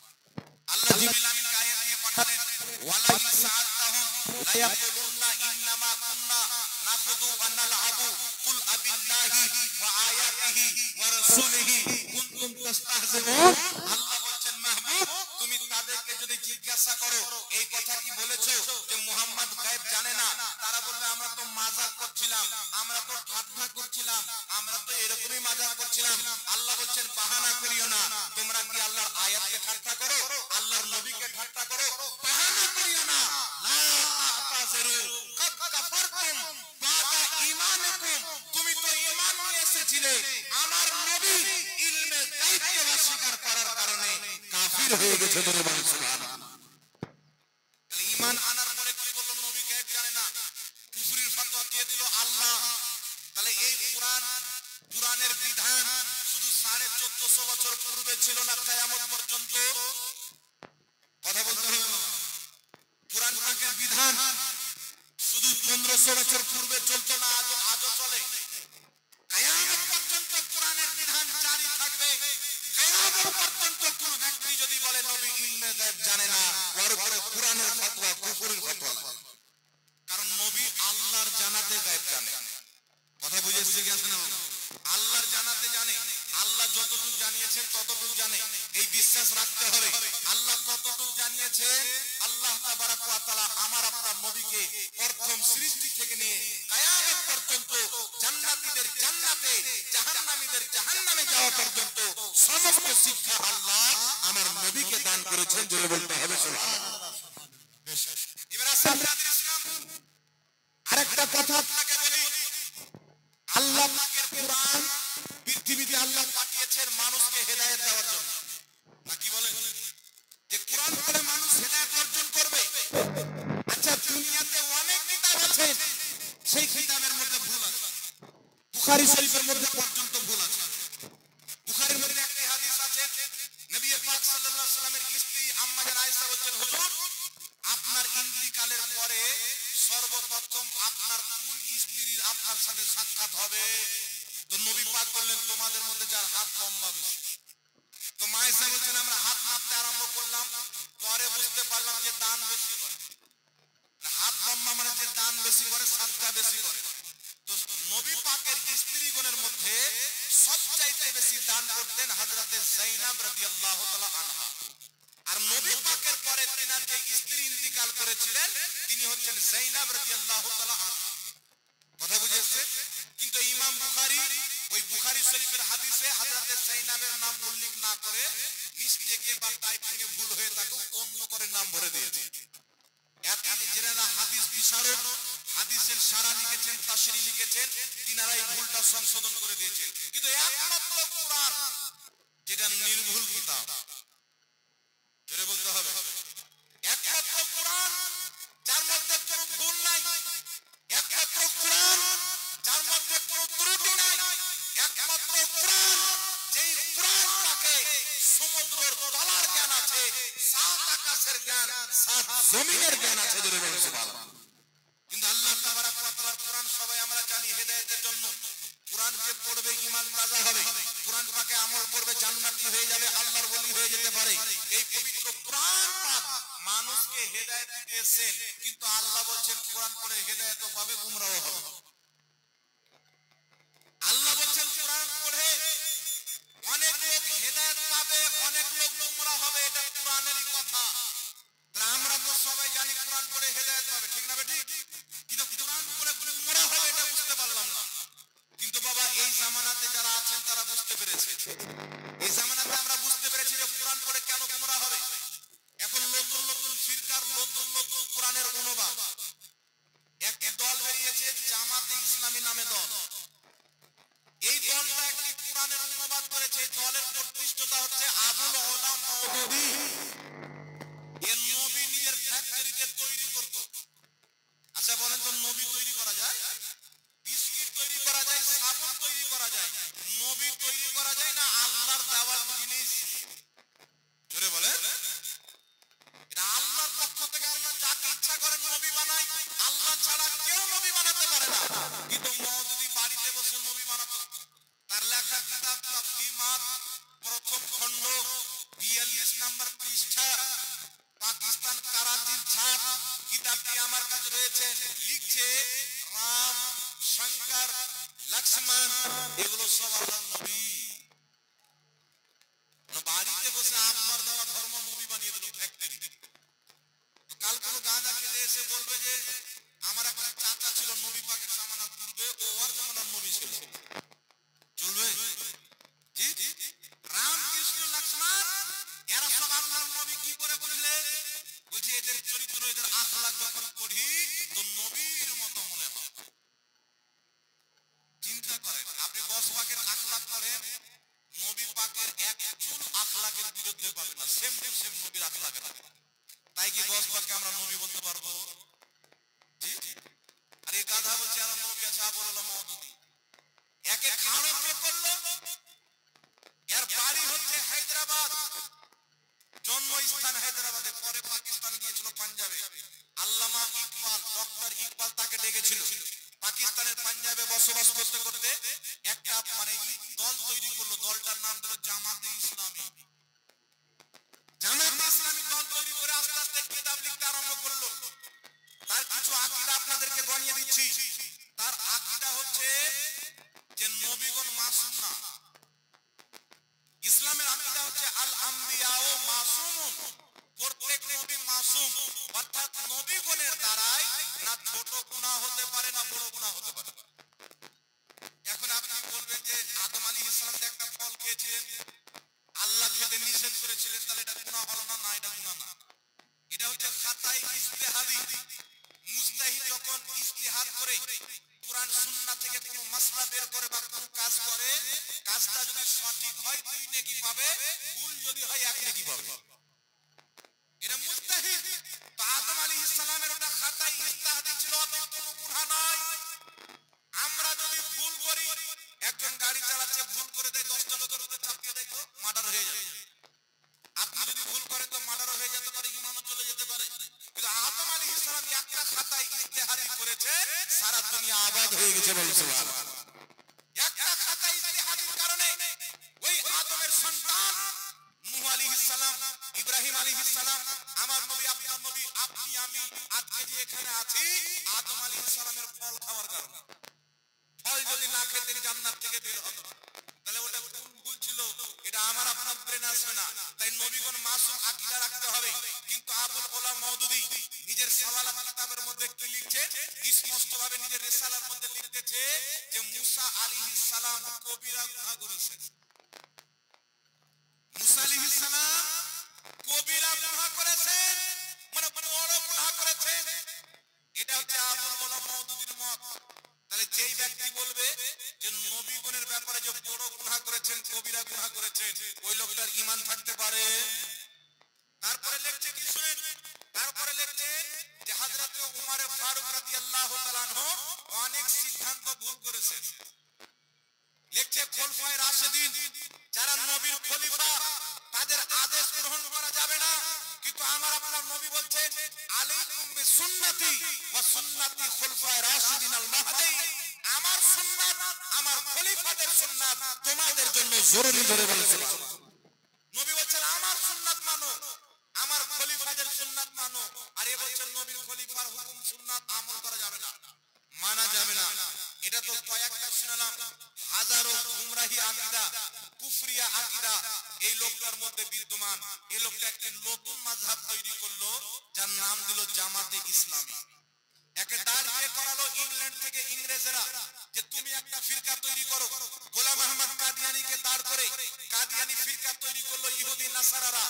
আল্লাহ জিবরিল আমিনকে আয়াত দিয়ে পাঠালেন, ওয়ালা ইসাআতাহুম লা ইয়াকুলুনা ইন্নামা কুননা নাখুদু ওয়া নালআবু কুল আবিল্লাহি ওয়া আয়াতিহি ওয়া রাসূলিহি কুনতুম তাস্তাহজিউন। আল্লাহ বলছেন মাহবুব, তুমি তাদেরকে যদি জিজ্ঞাসা করো এই কথা কি বলেছো যে মুহাম্মদ গায়েব জানে না, তারা বলবে আমরা তো মাজাক করছিলাম, আমরা তো ঠাট্টা করছিলাম, আমরা তো এরকমই মাজাক করছিলাম। আল্লাহ বলছেন বাহানা করিও না, তোমরা কি আল্লাহর আয়াতকে ঠাট্টা করো, আল্লাহর নবীকে ঠাট্টা করো? বাহানা করিও না। লা তা'তাযিরু কাদ কাফারতুম বাদা ঈমানিকুম, তুমি তো ঈমান নিয়ে এসেছিলে, আমার নবীর ইলমে গায়বকে অস্বীকার করার কারণে কাফির হয়ে গেছে। ধরে বলেন সুবহানাল্লাহ। ঈমান আনার পরে কি বলল? নবী গায়ব জানে না, কুফরির ফতোয়া দিয়ে দিল আল্লাহ। তাহলে এই কুরআনের বিধান শুধু 1450 বছর পূর্বে ছিল না, কিয়ামত পর্যন্ত? কথা বলতে হবে। কুরআন পাকের বিধান শুধু 1500 বছর পূর্বে চলতো না, আজও চলে। কিয়ামত পর্যন্ত কুরআনের বিধান জারি থাকবে। কিয়ামত পর্যন্ত কোন ব্যক্তি যদি বলে নবী ইলমে গায়ব জানে না, ওর উপরে কুরআনের ফতোয়া কুফরের ফতোয়া লাগে। কারণ নবী আল্লাহর জানাতে গায়ব জানে। কথা বুঝে এসেছে কি আসে না? আল্লাহর জানাতে জানে, আল্লাহ যতটুকু জানিয়েছেন ততটুকু জানে, এই বিশ্বাস রাখতে হবে। আল্লাহ কতটুকু জানিয়েছেন, আল্লাহ তাবারাক ওয়া তাআলা আমার আপনার নবীকে প্রথম সৃষ্টি থেকে নিয়ে কিয়ামত পর্যন্ত জান্নাতীদের জান্নাতে, জাহান্নামীদের জাহান্নামে যাওয়া পর্যন্ত সমস্ত শিক্ষা আল্লাহ আমার নবীকে দান করেছেন। জোরে বলতে হবে সুবহানাল্লাহ। এবার আসেন বেরাদুল ইসলাম, আরেকটা কথা আপনাকে বলি, আল্লাহ পাকের কুরআন পৃথিবীতে আল্লাহ পাঠিয়েছেন মানুষকে হেদায়েত দেওয়ার জন্য। নাকি বলেন যে কুরআন পড়ে মানুষ হেদায়েত অর্জন করবে? আচ্ছা, দুনিয়াতে অনেক কিতাব আছে, সেই কিতাবের মধ্যে ভুল আছে। বুখারী শরীফের মধ্যে পর্যন্ত ভুল আছে। বুখারীর মধ্যে একটা হাদিস আছে, নবী পাক সাল্লাল্লাহু আলাইহি সাল্লামের স্ত্রী আম্মা জান আয়েশা বলেন, হুজুর আপনার ইন্তিকালের পরে সর্বপ্রথম আপনার কোন স্ত্রীর আপনার সাথে সাক্ষাৎ দান করতেন হযরতে যায়েনব রাদিয়াল্লাহু তাআলা আনহা। আর নবী পাকের পরে তেনার যে স্ত্রী ইন্তিকাল করেছিলেন তিনি হচ্ছেন যায়েনব রাদিয়াল্লাহু তাআলা আনহা। কথা বুঝেছেন? কিন্তু ইমাম বুখারী ওই বুখারী শরীফের হাদিসে হযরতে যায়েনবের নাম উল্লেখ না করে মিস্টেকে বা টাইপিং এ ভুল হয়ে থাকুক অন্য করে নাম ভরে দিয়েছে। এত যারা হাদিস বিশারদ হাদিসের সারা লিখেছেন তাশরীহ লিখেছেন তিনারা এই ভুলটা সংশোধন করে দিয়েছেন। কিন্তু একমাত্র কোরআন যেটা নির্ভুল কিতাব, জোরে বলতে হবে, একমাত্র কোরআন যার মধ্যে কোনো ভুল নাই, একমাত্র কোরআন যার মধ্যে কোনো ত্রুটি নাই, একমাত্র কোরআন যেই কোরআনটাকে সমুদ্রের তলার জ্ঞান আছে, সাত আকাশের জ্ঞান, সাত জমিনের জ্ঞান আছে, জোরে বলুন সুবহানাল্লাহ। কিন্তু আল্লাহ তাবারক ওয়া তাআলার কোরআন সবাই আমরা জানি হেদায়েতের জন্য। কোরআন যে পড়বে ঈমান তাজা হবে, কোরআন পাকে আমল করবে জান্নাতি হয়ে যাবে, আল্লাহর ওলি হয়ে যেতে পারে। এই পবিত্র কোরআন পাক মানুষকে হেদায়েত দিতে এসেছেন, কিন্তু আল্লাহ বলছেন কোরআন পড়ে হেদায়েতও পাবে গুমরাহ হবে। আল্লাহ বলছেন কোরআন পড়ে অনেক লোক হেদায়েত পাবে, অনেক লোক গুমরাহ হবে, এটা কোরআনেরই কথা। আমরা তো সবাই জানি কোরআন পড়ে হেদায়েত পাবে, ঠিক না বেঠিক? কিন্তু কোরআন পড়ে গুমরাহ হবে এটা বুঝতে পারলাম না। কিন্তু বাবা এই জামানাতে যারা আছেন তারা বুঝতে পেরেছে। এই জামানাতে আমরা বুঝতে পেরেছি যে কোরআন পড়ে কেন গুমরাহ হবে। এখন নতুন নতুন ফিরকার নতুন নতুন কোরআনের অনুবাদ। একটি দল বেরিয়েছে জামাতে ইসলামী নামে দল। এই দলটা একটি কোরআনের অনুবাদ করেছে। এই দলের প্রতিষ্ঠাতা হচ্ছে আবুল ওলা মওদুদী। এর নবী নিজের ফ্যাক্টরিতে তৈরি করত। আচ্ছা বলেন তো নবী তৈরি করা যায়? বিস্কিট তৈরি করা যায়, সাবুন তৈরি করা যায়, নবী তৈরি করা যায় না? আল্লাহর দেওয়া জিনিস, জোরে বলেন। এটা আল্লাহর পক্ষ থেকে আল্লাহ যাকে ইচ্ছা করেন নবী বানায়। আল্লাহ ছাড়া কেউ নবী বানাতে পারে না। কিন্তু মওদুদী বাড়িতে বসে নবী বানাতো। তার লেখা কিতাব তাকলিমাত প্রথম খণ্ড 42 নম্বর পৃষ্ঠা, পাকিস্তান কারাচির ছাপ। কিতাবটি আমার কাছে রয়েছে। লিখছে রাম, শঙ্কর, লক্ষ্মণ, এগুলো সব আল্লাহর নবী। বাড়িতে বসে আপনার দেওয়া ধর্ম নবী বানিয়ে দিল ফ্যাক্টরি। কাল কোনো গাঁজা খেলে এসে বলবে যে আমার একটা চাচা ছিল নবী পাকের জামানার পূর্বে, ও আর জামানার নবী ছিল, চলবে? জি, রাম, কৃষ্ণ, লক্ষ্মণ এরা সব আল্লাহর নবী। কি করে বুঝলে? বলছে এদের চরিত্র, এদের আখলাক যখন পড়ি তো নবীর মতো মনে হয়। চিন্তা করেন, আপনি গস পাকের আখলাক করেন, নবী পাকের এক চুল আখলাকের বিরুদ্ধে পাবেন না, সেম টু সেম নবীর আখলাকের। তাই কি গস পাককে আমরা নবী বলতে পারবো? জি। আর এই গাধা বলছে আর নবী আছে আবুল ওলা মওদুদী। একে খাড়ো কে করলো? এর বাড়ি হচ্ছে হায়দ্রাবাদ, জন্মস্থান হায়দ্রাবাদে, পরে পাকিস্তান গিয়েছিল পাঞ্জাবে। আল্লামা ইকবাল, ডক্টর ইকবাল তাকে ডেকেছিল। পাকিস্তানের পাঞ্জাবে বসবাস করতে করতে একটা দল তৈরি করলো। দলটার নাম হলো জামাতে ইসলামী। জামাতে ইসলামী দল তৈরি করে আস্তে আস্তে কিতাব লিখতে আরম্ভ করলো। তার কিছু আকীদা আপনাদেরকে গনিয়ে দিচ্ছি। তার আকীদা হচ্ছে যে নবীগণ মাসুম না। ইসলামের আকীদা হচ্ছে আল আম্বিয়াউ মাসুমুন, প্রত্যেক নবী মাসুম, অর্থাৎ নবীগণের দ্বারাই না ছোট গুনাহ হতে পারে না বড় গুনাহ হতে পারে। এখন আপনি বলবেন যে আদম আলাইহিস সালাম একটা ফল খেয়েছিলেন, আল্লাহ খেতে নিষেধ করেছিলেন, তাহলে এটা গুনাহ হলো না? না, এটা গুনাহ না। এটা হচ্ছে খাতাই ইজতিহাদি। মুজতাহিদ যখন ইজতিহাদ করে কুরআন সুন্নাহ থেকে কোনো মাসলা বের করে বা কোনো কাজ করে, কাজটা যদি সঠিক হয় 2 নেকি পাবে, ভুল যদি হয় 1 নেকি পাবে। এটা মুজতাহিদ। তো আদম আলাইহিস সালামের ওটা খাতাই ইজতিহাদি ছিল, অত কোনো গুনাহ নয়। আমরা যদি ভুল করি, একজন গাড়ি চালাচ্ছে ভুল করে দেয়, 10টা লোকের উপরে চাপকে দেয়, তো মার্ডার হয়ে যাবে। আপনি যদি ভুল করেন তো মার্ডার হয়ে যেতে পারে, ঈমানও চলে যেতে পারে। কিন্তু আদম আলাইহিস সালাম একটা খাতায় ইজতিহাদি করেছে, সারা দুনিয়া আবাদ হয়ে গেছে, বলুন সুবহানাল্লাহ। একটা খাতায় ইজতিহাদির কারণে ওই আদমের সন্তান নূহ আলাইহিস সালাম, ইব্রাহিম আলাইহিস সালাম, আমার নবী, আপনার নবী, আপনি আমি আজকে যে এখানে আছি আদম আলাইহিস সালামের ফল খাওয়ার কারণে। ফল যদি না খেতেন জান্নাত থেকে বের হতো, তাহলে ওটা কোন ভুল ছিল? এটা আমার আপনার ব্রেন আসবে না। তাই নবীগণ মাসুম আকীদা রাখতে হবে। কিন্তু আবুল ওলা মওদুদী নিজের সাওয়ালাত কিতাবের মধ্যে কি লিখছেন, স্পষ্ট ভাবে নিজের রিসালার মধ্যে লিখতেছে যে মুসা আলাইহিস সালাম কবিরা গুনাহ করেছেন। মুসা আলাইহিস সালাম কবিরা গুনাহ করেছেন, মানে বড় গুনাহ করেছেন। এটা হচ্ছে আবুল ওলা মওদুদীর মত। তাহলে যেই ব্যক্তি বলবে যে নবীগণের ব্যাপারে যে বড় গুনাহ করেছেন, কবিরা গুনাহ করেছেন, ওই লোকটার ঈমান থাকতে পারে? তারপরে লিখছে কি শুনেন, তারপরে লিখছে যে হযরত উমর ফারুক রাদিয়াল্লাহু তাআলা আনহু অনেক সিদ্ধান্ত ভুল করেছেন। লিখছে খলিফায়ে রাশিদিন যারা নবীর খলিফা, তাদের আদেশ গ্রহণ করা যাবে না। কিন্তু আমার আপনার নবী বলছেন আলাইকুম বিসুন্নতি ওয়া সুন্নাতি খুলফায়ে রাশিদিন আল মাহদী, আমার সুন্নাত আমার খলিফাদের সুন্নাত তোমাদের জন্য জরুরি ধরে বলেছেন। নবী বলছেন আমার সুন্নাত মানো, আমার খলিফাদের সুন্নাত মানো। আর এ বলছেন নবীর খলিফার হুকুম সুন্নাত আমল করা যাবে না, মানা যাবে না। এটা তো কয়েকটা শুনলাম, হাজারো গুমরাহি আকীদা, কুফরিয়া আকীদা এই লোকটার মধ্যে বিদ্যমান। এই লোকটা একটি নতুন মাযহাব তৈরি করলো, যার নাম দিল জামাতে ইসলামী। একে দাঁড়িয়ে করালো ইংল্যান্ড থেকে ইংরেজরা যে তুমি একটা ফিরকা তৈরি করো। গোলাম আহমদ কাদিয়ানীকে দাঁড় করে কাদিয়ানী ফিরকা তৈরি করলো ইহুদি নাসারারা।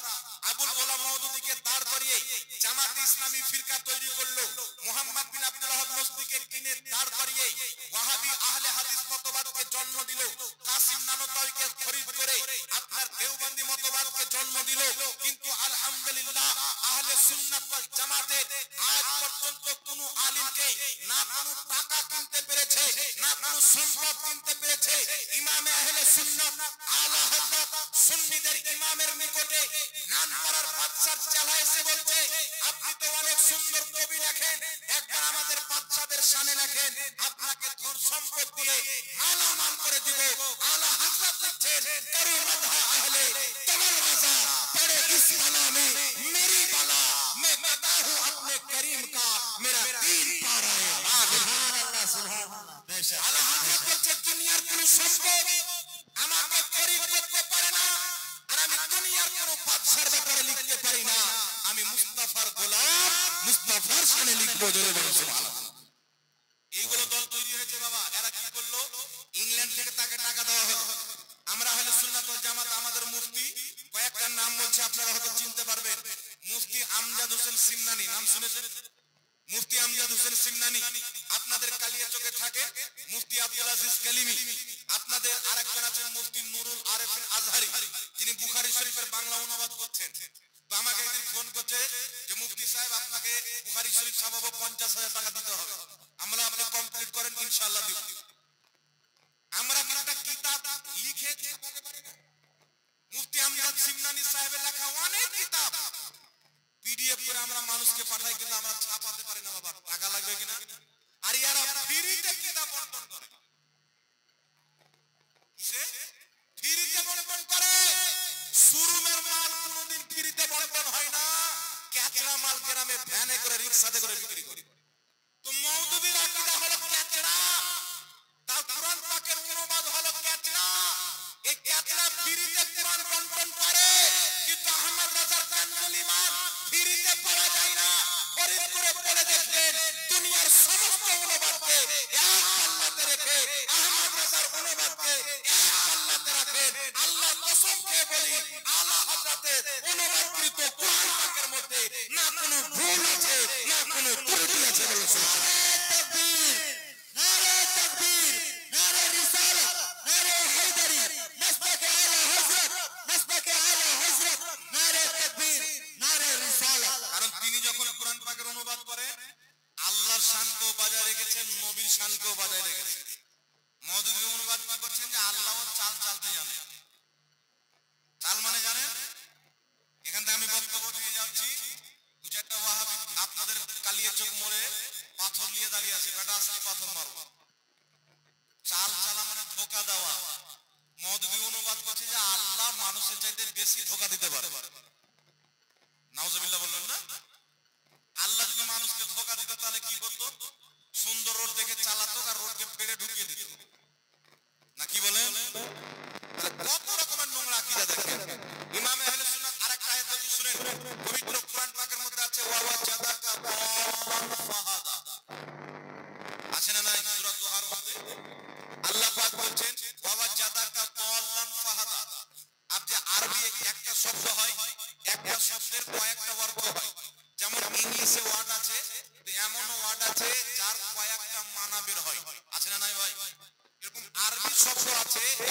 আবুল ওলা মওদুদীকে দাঁড় করিয়ে জামাতে ইসলামী ফিরকা তৈরি করলো। মুহাম্মদ বিন আব্দুল ওয়াহাব নসরীকে কিনে দাঁড় করিয়ে ওয়াহাবি আহলে হাদিস মতবাদকে জন্ম দিল। কাসিম নানতাউইকে খরিদ করে আপনার দেওবন্দি মতবাদকে জন্ম দিল। কিন্তু আলহামদুলিল্লাহ আহলে সুন্নাত ওয়াল জামাতের আজ পর্যন্ত কোনো আলিমকে না কোনো টাকা কিনতে পেরেছে, না কোনো সম্পদ কিনতে পেরেছে। ইমামে আহলে সুন্নাত আলা হযরত সুন্নিদের ইমামের নিকটে নানপাড়ার বাদশার চেলা এসে বলছে আপনি তো অনেক সুন্দর কবি লেখেন, একবার আমাদের বাদশাদের শানে লেখেন, আপনাকে ধন সম্পদ দিয়ে মালামাল করে দিব। আলা হযরত লিখছেন করু মাদহ আহলে তওয়াল রাজা পড়ে ইস বালা মে মেরি বালা मैं बता हूं अपने करीम का मेरा दीन पा रहा है। सुभान अल्लाह बेशक আল্লাহ হযরত বলছে দুনিয়ার কোন সম্পদ আমাকে খরিদ করতে পারে না, আর আমি দুনিয়ার কোন বাদশার ব্যাপারে লিখতে পারি না। আমি মুস্তাফার গোলাম, মুস্তাফার শানে লিখবো। জোরে বলুন সুবহানাল্লাহ। এইগুলো দল তৈরি হয়েছে বাবা। এরা কি করলো, ইংল্যান্ড থেকে তাকে টাকা দেওয়া হলো। আমরা আহলে সুন্নাত ওয়াল জামাত আমাদের মুফতি কয়েকটা নাম বলছে, আপনারা হয়তো চিনতে পারবেন। মুফতি আমজাদ হোসেন সিমনানি, নাম শুনেছেন? মুফতি আমজাদ হোসেন সিমনানি আপনাদের কালিয়াচকে থাকে। মুফতি আব্দুল আজিজ কালিমি, আপনাদের আরেকজন আছেন মুফতি নুরুল আরেফিন আজহারি, যিনি বুখারী শরীফের বাংলা অনুবাদ করছেন। তো আমাকে একদিন ফোন করছে যে মুফতি সাহেব আপনাকে বুখারী শরীফ ছাপাবো, 50,000 টাকা দিতে হবে। আমরা আপনি কমপ্লিট করেন, ইনশাআল্লাহ দিব। আমরা একটা কিতাব লিখে ছাপাতে পারি না। মুফতি আমজাদ সিমনানি সাহেবের লেখা অনেক কিতাব পিডিএফ করে আমরা মানুষকে পাঠাই, কিন্তু আমরা ছাপাতে পারি না বাবা। টাকা লাগবে কিনা? আর এরা ফ্রিতে কিতাব বন্টন করে। কিসে? ফ্রিতে বন্টন করে। শোরুমের মাল কোনোদিন ফ্রিতে বন্টন হয় না, ক্যাচড়া মাল গ্রামে ভ্যানে করে রিকশাতে করে বিক্রি করে। তো মওদুদীর আকীদা হলো ক্যাচড়া, তার কুরআন পাকের অনুবাদ হলো ক্যাচড়া। এই ক্যাচড়া ফ্রিতে কুরআন বন্টন করে, কিন্তু আহমদ রাজার কানজুল ঈমান ফ্রিতে পাওয়া যায় না। খরিদ করে পড়ে দেখবেন দুনিয়ার সমস্ত অনুবাদকে এক পাল্লাতে রেখে আহমদ রাজার অনুবাদকে এক পাল্লাতে রাখেন। আল্লাহর কসম খেয়ে বলি আলা হযরতের অনুবাদকৃত কুরআন পাকের মধ্যে না কোনো ভুল আছে, না কোনো ত্রুটি আছে। বলে সুবহানাল্লাহ। তাকবীর, নারে তাকবীর, নারে রিসালাত, নারে হায়দারি, নাসবাকে আলা হযরত, নাসবাকে আলা হযরত, নারে তাকবীর, নারে রিসালাত। কারণ তিনি যখন কুরআন পাকের অনুবাদ করেন আল্লাহর শানকেও বজায় রেখেছেন, নবীর শানকেও বজায় রেখেছেন। মওদুদী অনুবাদ কি করছেন যে আল্লাহও চাল চালতে জানে। চাল মানে জানেন? এখান থেকে আমি বক্তব্য দিয়ে যাচ্ছি, দু চারটা ওয়াহাবি আপনাদের কালিয়াচক মোড়ে পাথর নিয়ে দাঁড়িয়ে আছে, বেটা আসলে পাথর মারবো। চাল চালা মানে ধোকা দেওয়া। মওদুদী অনুবাদ করছে যে আল্লাহ মানুষের চাইতে বেশি ধোকা দিতে পারে। নাউজুবিল্লাহ বললেন না? আল্লাহ যদি মানুষকে ধোকা দিত তাহলে কি করতো? সুন্দর রোড দেখে চালাতো আর রোডকে ফেড়ে ঢুকিয়ে দিত। না কি বলেন? কত রকমের নোংরা আকীদা দেখেন।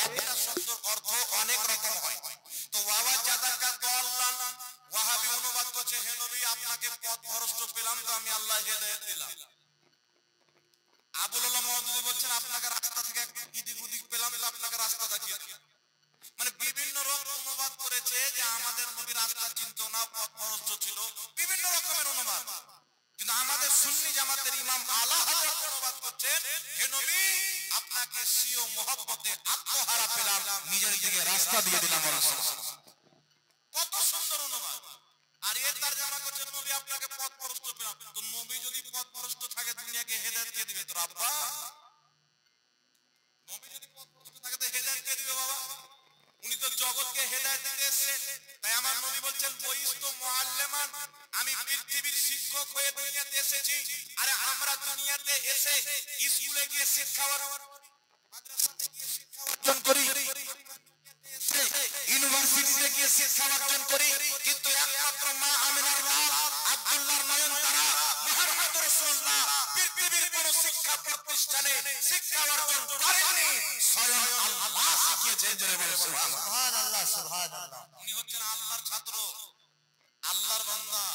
একটা শব্দের অর্থ অনেক রকম হয়। তো ওয়াবা জাদাকা দাল্লান ওয়াহাবি অনুবাদ করছে, হে নবী আপনাকে পথ ভ্রষ্ট পেলাম তো আমি আল্লাহ হেদায়েত দিলাম। আবুল আলা মওদুদি বলছেন আপনাকে রাস্তা থেকে একটু ইদিক উদিক পেলাম তো আপনাকে রাস্তা দেখিয়ে দিলাম। মানে বিভিন্ন রকম অনুবাদ করেছে যে আমাদের নবী রাস্তা চিনত না, পথ ভ্রষ্ট ছিল, বিভিন্ন রকমের অনুবাদ। কিন্তু আমাদের সুন্নি জামাতের ইমাম আলা হযরত অনুবাদ করছেন, হে নবী আপনাকে সিও মোহব্বতে আত্মহারা পেলাম, নিজের দিকে রাস্তা দিয়ে দিলাম। কত সুন্দর অনুবাদ। আর এর তরজমা করছেন নবী আপনাকে পথ ভ্রষ্ট পেলাম। তো নবী যদি পথ ভ্রষ্ট থাকে দুনিয়াকে হেদায়েত কে দিবে? তোর আব্বা। নবী যদি পথ ভ্রষ্ট থাকে তো হেদায়েত কে দিবে বাবা? উনি তো জগৎকে হেদায়েত দিতে এসেছেন। তাই আমার নবী বলছেন বইস্তু মুআল্লিমান, আমি পৃথিবীর শিক্ষক হয়ে দুনিয়াতে এসেছি। আরে আমরা দুনিয়াতে এসে স্কুলে গিয়ে শিক্ষা মাদ্রাসাতে গিয়ে শিক্ষা অর্জন করি, ইউনিভার্সিটিতে গিয়ে শিক্ষা অর্জন করি, কিন্তু একমাত্র মা আমিনার লাল আব্দুল্লাহর নয়নতারা মুহাম্মদ রাসূলুল্লাহ পৃথিবীর কোন শিক্ষা প্রতিষ্ঠানে শিক্ষা অর্জন করেননি, স্বয়ং আল্লাহ শিখিয়েছেন। জোরে বলে সুবহানাল্লাহ। সুবহানাল্লাহ। উনি হচ্ছেন আল্লাহর ছাত্র, আল্লাহর বান্দা।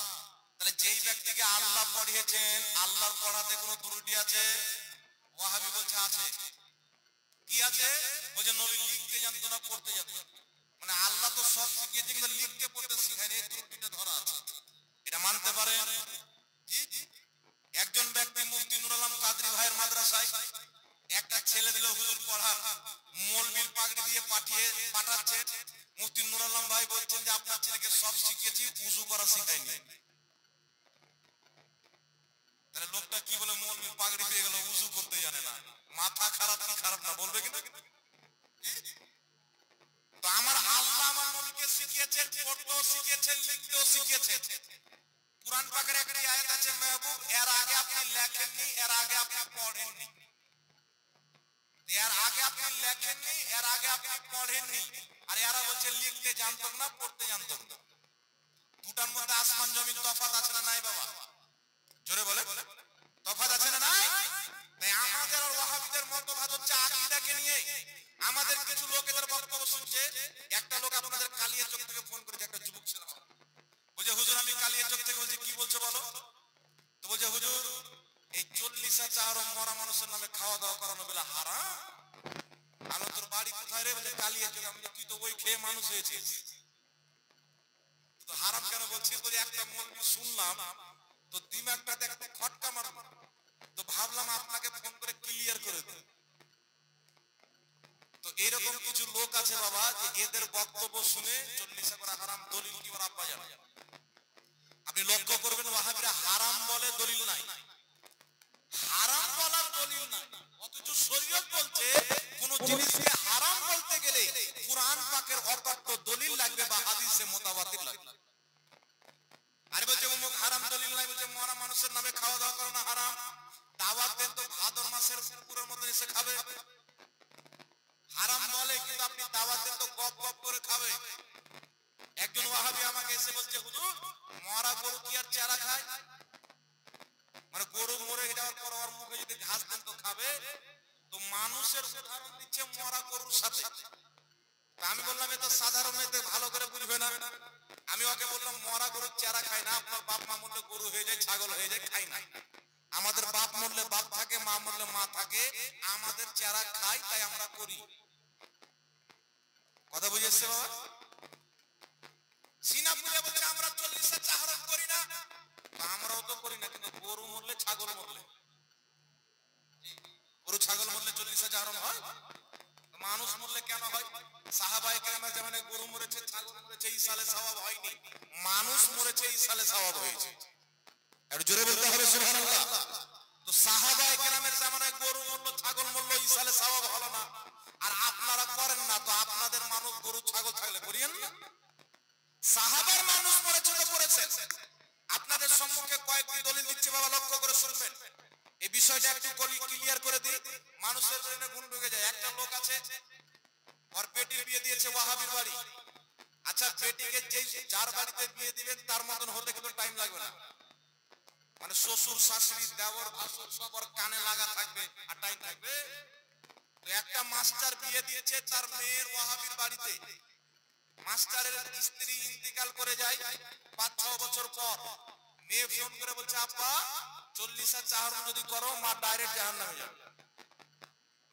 তাহলে যেই ব্যক্তিকে আল্লাহ পড়িয়েছেন, আল্লাহর পড়াতে কোনো ত্রুটি আছে? ওয়াহাবি বলছে আছে। কি আছে? বলছে নবী লিখতে জানতো না, পড়তে জানতো। মানে আল্লাহ তো সব শিখিয়েছে কিন্তু লিখতে পড়তে শিখায়নি, এই ত্রুটিটা ধরা আছে। এটা মানতে পারেন? একজন ব্যক্তি মুফতি নুরুল আলম কাদরি ভাইয়ের মাদ্রাসায় একটা ছেলে দিল হুজুর পড়ান, মৌলবীর পাগড়ি দিয়ে পাঠাচ্ছে। মুফতি নুরুল আলম ভাই বলছেন যে আপনার ছেলেকে সব শিখিয়েছি, উযু করা শিখাইনি। তাহলে লোকটা কি বলে মৌলবীর পাগড়ি পেয়ে গেল, উযু করতে জানে না। মাথা খারাপ কি খারাপ না বলবে কিন্তু। তো আমার আল্লাহ আমার নবীকে শিখিয়েছেন, পড়তেও শিখিয়েছেন, লিখতেও শিখিয়েছেন। কুরআন পাকের একটি আয়াত আছে, মাহবুব এর আগে আপনি লেখেননি, এর আগে আপনি পড়েননি। এর আগে আপনি লেখেননি, এর আগে আপনি পড়েননি। আর এরা বলছে লিখতে জানতো না, পড়তে জানতো না। দুটার মধ্যে আসমান জমিন তফাৎ আছে না নাই বাবা? জোরে বলে তফাৎ আছে না নাই? তাই আমাদের আর ওয়াহাবিদের মতবাদ হচ্ছে আকীদাকে নিয়ে। আমাদের কিছু লোক এদের বক্তব্য শুনছে। একটা লোক আপনাদের কালিয়াচক থেকে ফোন করেছে, একটা যুবক ছেলে বলছে হুজুর আমি কালিয়াচক থেকে বলছি, কি বলছো বলো? তো বলছে হুজুর এই 40 চার মরা মানুষের নামে খাওয়া দাওয়া করানো বলে হারাম। আমি তোর বাড়ি কোথায় রে? বলে কালিয়াচক। আমি তুই তো ওই খেয়ে মানুষ হয়েছিস, তো হারাম কেন বলছিস? বলে একটা মৌলবি শুনলাম তো দিমাগটাতে একটা খটকা মারলো, তো ভাবলাম আপনাকে ফোন করে ক্লিয়ার করে দিই। তো এরকম কিছু লোক আছে বাবা যে এদের বক্তব্য শুনে 40 করা হারাম, দলিল কি ওর আব্বা জানে? আপনি লক্ষ্য করবেন ওয়াহাবিরা হারাম বলে, দলিল নাই। হারাম বলার দলিল নাই, অথচ শরীয়ত বলছে কোন জিনিসকে হারাম বলতে গেলে কুরআন পাকের অকাট্য দলিল লাগবে বা হাদিসে মুতাওয়াতির লাগবে। আরে বলছে অমুক হারাম, দলিল নাই। বলছে মরা মানুষের নামে খাওয়া দাওয়া করানো হারাম। দাওয়াত দেন তো ভাদর মাসের কুকুরের মতো এসে খাবে। হারাম বলে কিন্তু আপনি দাওয়াত দেন তো গপ গপ করে খাবে। একজন ওয়াহাবি আমাকে এসে বলছে হুজুর মরা গরু কি আর চারা খায়? মানে গরু মরে যাওয়ার পর ওর মুখে যদি ঘাস দেন তো খাবে। তো মানুষের উদাহরণ দিচ্ছে মরা গরুর সাথে। আমি বললাম এ তো সাধারণ, এতে ভালো করে বুঝবে না। আমি ওকে বললাম মরা গরুর চারা খায় না, আপনার বাপ মা মরলে গরু হয়ে যায়, ছাগল হয়ে যায়, খাই না। আমাদের বাপ মরলে বাপ থাকে, মা মরলে মা থাকে, আমাদের চারা খাই তাই আমরা করি। কথা বুঝে এসছে বাবা? সিনাপুরে বলছে আমরা 40 চাহারত করি না, আমরাও তো করি না, কিন্তু গরু মরলে ছাগল মরলে, গরু ছাগল মরলে 40 চাহারত হয়, মানুষ মরলে কেন হয়? সাহাবায়ে কেরামের জামানে গরু মরেছে, ছাগল মরেছে, এই সালে সওয়াব হয়নি, মানুষ মরেছে এই সালে সওয়াব হয়েছে। একটু জোরে বলতে হবে সুবহানাল্লাহ। তো সাহাবায়ে কেরামের জামানায় গরু মরলো, ছাগল মরলো, এই সালে সওয়াব হলো না। আর আপনারা করেন না, তো আপনাদের মানুষ গরু ছাগল থাকলে করিয়েন না। সাহাবার মানুষ মরেছে তো করেছেন। আপনাদের সম্মুখে কয়েকটি দলিল দিচ্ছে বাবা, লক্ষ্য করে শুনবেন। এই বিষয়টা একটু ক্লিয়ার করে দিই, মানুষের ব্রেনে ঘুম ঢুকে যায়। একটা লোক আছে, ওর বেটির বিয়ে দিয়েছে ওয়াহাবির বাড়ি। আচ্ছা বেটিকে যার বাড়িতে বিয়ে দিবেন তার মতন হতে কিন্তু টাইম লাগবে না। মানে শ্বশুর শাশুড়ি দেওর ভাসুর সব ওর কানে লাগা থাকবে, আর টাইম থাকবে। তো একটা মাস্টার বিয়ে দিয়েছে তার মেয়ের ওয়াহাবির বাড়িতে। মাস্টারের স্ত্রী ইন্তেকাল করে যায় 5-6 বছর পর। মেয়ে ফোন করে বলছে, আব্বা 40 চাহরম যদি করো মা ডাইরেক্ট জাহান্নামে যাবে।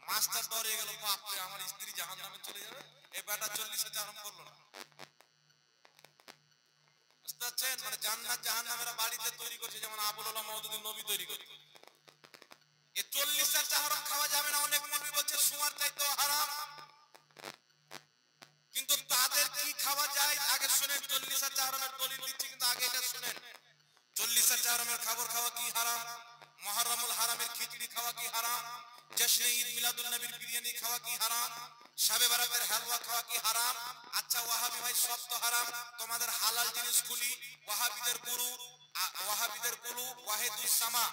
মাস্টার ডরে গেল, বাপ রে, আমার স্ত্রী জাহান্নামে চলে যাবে, এই বেটা 40 চাহরম করলো না। বুঝতে পারছেন? মানে জান্নাত জাহান্নামের বাড়িতে তৈরি করছে, যেমন আবুল ওলামা মওদুদী নবী তৈরি করছে। এই 40 চাহরম খাওয়া যাবে না। অনেক নবী বলছে সুয়ার চাইতেও হারাম। কিন্তু তাদের কি খাওয়া যায় আগে শুনেন। 40 চাহরমের দলিল দিচ্ছি, কিন্তু আগে এটা শুনেন। 40 চাহরমের খাবার খাওয়া কি হারাম? মুহররমুল হারামের খিচুড়ি খাওয়া কি হারাম? জশ্নে ঈদ মিলাদুন নবীর বিরিয়ানি খাওয়া কি হারাম? শাবে বারাতের হালুয়া খাওয়া কি হারাম? আচ্ছা ওয়াহাবি ভাই, সব তো হারাম, তোমাদের হালাল জিনিস খুলি। ওয়াহাবিদের গুরু ওয়াহিদুস সামা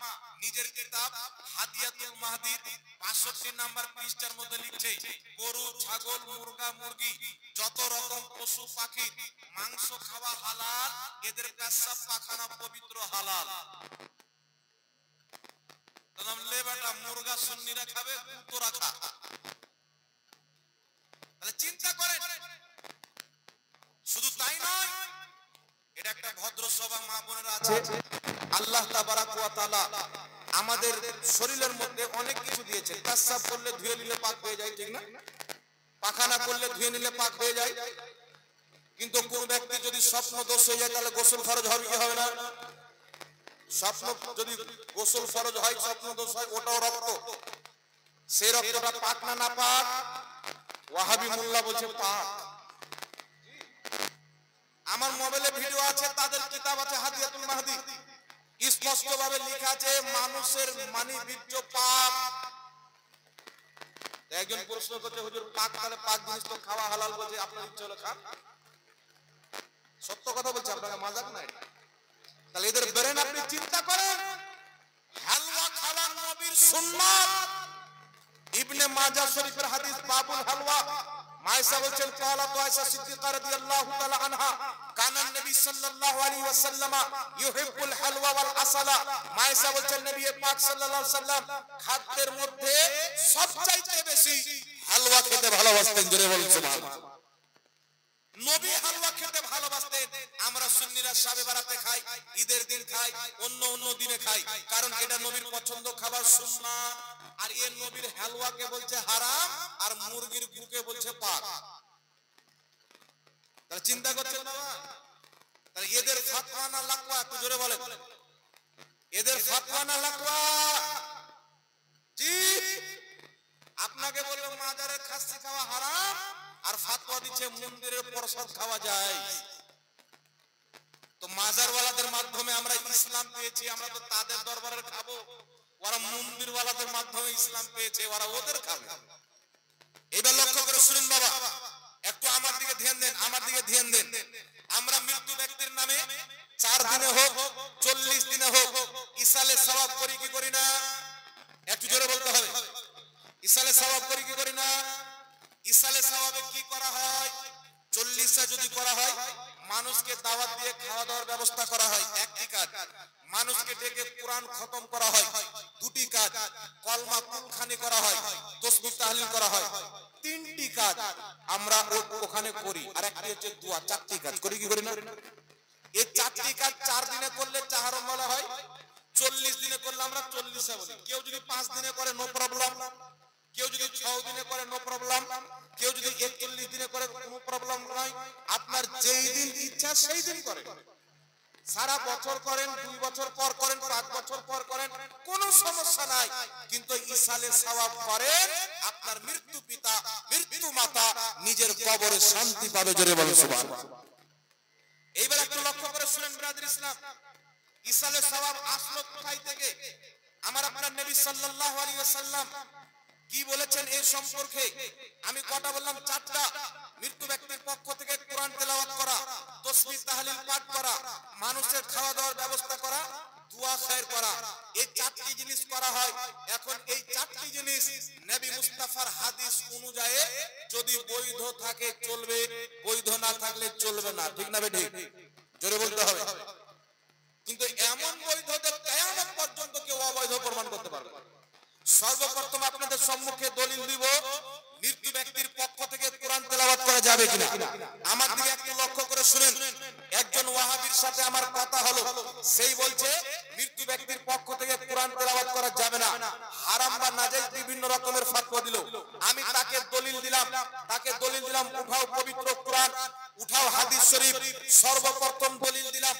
নিজের কিতাব হাদিয়াতুল মাহদির 65 নাম্বার পৃষ্ঠার মধ্যে লিখছে, গরু, ছাগল, মুরগা, মুরগি, যত রকম পশু পাখির মাংস খাওয়া হালাল, এদের পেশাব পাখানা পবিত্র হালাল। লে বেটা, মুরগা সুন্নিরা খাবে, তোরা খা। তাহলে চিন্তা করেন। শুধু তাই নয়, এটা একটা ভদ্র সভা মা বোনেরা আছে। আল্লাহ তাবারাক ওয়া তাআলা আমাদের শরীরের মধ্যে অনেক কিছু দিয়েছে। পেশাব করলে ধুয়ে নিলে পাক হয়ে যায়, ঠিক না? পাখানা করলে ধুয়ে নিলে পাক হয়ে যায়। কিন্তু কোন ব্যক্তি যদি স্বপ্ন দোষ হয়ে যায়, তাহলে গোসল ফরজ হবে কি হবে না? স্বপ্ন যদি গোসল ফরজ হয়, স্বপ্ন দোষ হয়, ওটাও রক্ত। সেই রক্তটা পাক না না পাক? ওয়াহাবি মোল্লা বলছে পাক। আমার মোবাইলে ভিডিও আছে, তাদের কিতাব আছে হাদিয়াতুল মাহদি, স্পষ্ট ভাবে লেখা আছে মানুষের মানি বীর্য পাক। একজন প্রশ্ন করছে, হুজুর পাক, তাহলে পাক জিনিস তো খাওয়া হালাল বলছে, আপনার ইচ্ছে হলো খান। সত্য কথা বলছে, আপনাকে মজাক নাই। তাহলে এদের ব্রেন আপনি চিন্তা করেন। হালুয়া খাওয়া নবীর সুন্নাত। ইবনে মাজাহ শরীফের হাদিস, বাবুল হালওয়া। মায়েশা বলছেন, ক্বালাত আয়েশা সিদ্দিকা রাদিয়াল্লাহু তাআলা আনহা, কানা নবী সাল্লাল্লাহু আলাইহি ওয়াসাল্লাম ইউহিব্বুল হালওয়া ওয়াল আসালা। মায়েশা বলছেন, নবী পাক সাল্লাল্লাহু আলাইহি ওয়াসাল্লাম খাদ্যের মধ্যে সবচাইতে বেশি হালওয়া খেতে ভালোবাসতেন। জোরে বলুন সুবহানাল্লাহ। নবী হালুয়া খেতে ভালোবাসতেন। আমরা সুন্নিরা শাবে বারাতে খাই, ঈদের দিন খাই, অন্য দিনে খাই, কারণ এটা নবীর পছন্দ খাবার, সুন্নাত। আর এই নবীর হালুয়াকে বলছে হারাম, আর মুরগির গুকে বলছে পাক। তাহলে চিন্তা করছেন বাবা? তাহলে এদের ফাতওয়া না লাকওয়া? একটু জোরে বলেন, এদের ফাতওয়া না লাকওয়া? জি, আপনাকে বলবো মাজারের খাসি খাওয়া হারাম, আর ফাতওয়া দিচ্ছে মন্দিরের প্রসাদ খাওয়া যায়। তো মাজারওয়ালাদের মাধ্যমে আমরা ইসলাম পেয়েছি, আমরা তো তাদের দরবারে খাবো। ওরা মন্দিরওয়ালাদের মাধ্যমে ইসলাম পেয়েছে, ওরা ওদের খাবে। এবার লক্ষ্য করে শুনুন বাবা, একটু আমার দিকে ধ্যান দেন, আমার দিকে ধ্যান দেন। আমরা মৃত্যু ব্যক্তির নামে 4 দিনে হোক 40 দিনে হোক ইসালে সওয়াব করি কি করি না? একটু জোরে বলতে হবে। ইসালে সওয়াব করি কি করি না? ইসালে সওয়াবে কি করা হয়? 40টা যদি করা হয়, মানুষকে দাওয়াত দিয়ে খাওয়া দাওয়ার ব্যবস্থা করা হয়, একটি কাজ। মানুষকে ডেকে কোরআন খতম করা হয়, দুটি কাজ। কলমা কুলখানি করা হয়, তাসবিহ তাহলিল করা হয়, তিনটি কাজ আমরা ওখানে করি। আর একটি হচ্ছে দোয়া, 4টি কাজ করি কি করি না? এই 4টি কাজ 4 দিনে করলে চাহারম বলা হয়, 40 দিনে করলে আমরা 40 বলি। কেউ যদি 5 দিনে করে নো প্রবলেম, কেউ যদি 6 দিনে করে নো প্রবলেম, কেউ যদি 41 দিনে করে কোনো প্রবলেম নয়। আপনার যেই দিন ইচ্ছা সেই দিন করেন। সারা বছর করেন, 2 বছর পর করেন, 5 বছর পর করেন, কোনো সমস্যা নাই। কিন্তু ইসালে সওয়াব করেন, আপনার মৃত্যু পিতা, মৃত্যু মাতা নিজের কবরে শান্তি পাবে। জোরে বলুন সুবহানাল্লাহ। এইবার একটু লক্ষ্য করে শুনেন ব্রাদার ইসলাম, ইসালে সওয়াব আসলো কোথায় থেকে? আমার আপনার নবী সাল্লাল্লাহু আলাইহি ওয়াসাল্লাম কি বলেছেন এই সম্পর্কে? আমি কটা বললাম? 4টা। মৃত্যু ব্যক্তির পক্ষ থেকে কোরআন তেলাওয়াত করা, তাসবিহ তাহলিল পাঠ করা, মানুষের খাওয়া দাওয়ার ব্যবস্থা করা, দোয়া খায়ের করা। এই 4টি জিনিস করা হয়। এখন এই 4টি জিনিস নবী মুস্তাফার হাদিস অনুযায়ী যদি বৈধ থাকে চলবে, বৈধ না থাকলে চলবে না। ঠিক না বেঠিক? জোরে বলতে হবে। কিন্তু এমন বৈধ যে কিয়ামত পর্যন্ত কেউ অবৈধ প্রমাণ করতে পারবে না। সর্বপ্রথম আপনাদের সম্মুখে দলিল দিব মৃত্যু ব্যক্তির পক্ষ থেকে কোরআন তেলাওয়াত করা যাবে কিনা। আমার দিকে একটু লক্ষ্য করে শুনেন। একজন ওয়াহাবীর সাথে আমার কথা হলো, সেই বলছে মৃত্যু ব্যক্তির পক্ষ থেকে কোরআন তেলাওয়াত করা যাবে না, হারাম বা নাজায়েজ বিভিন্ন রকমের ফতোয়া দিল। আমি তাকে দলিল দিলাম, উঠাও পবিত্র কোরআন, উঠাও হাদিস শরীফ। সর্বপ্রথম দলিল দিলাম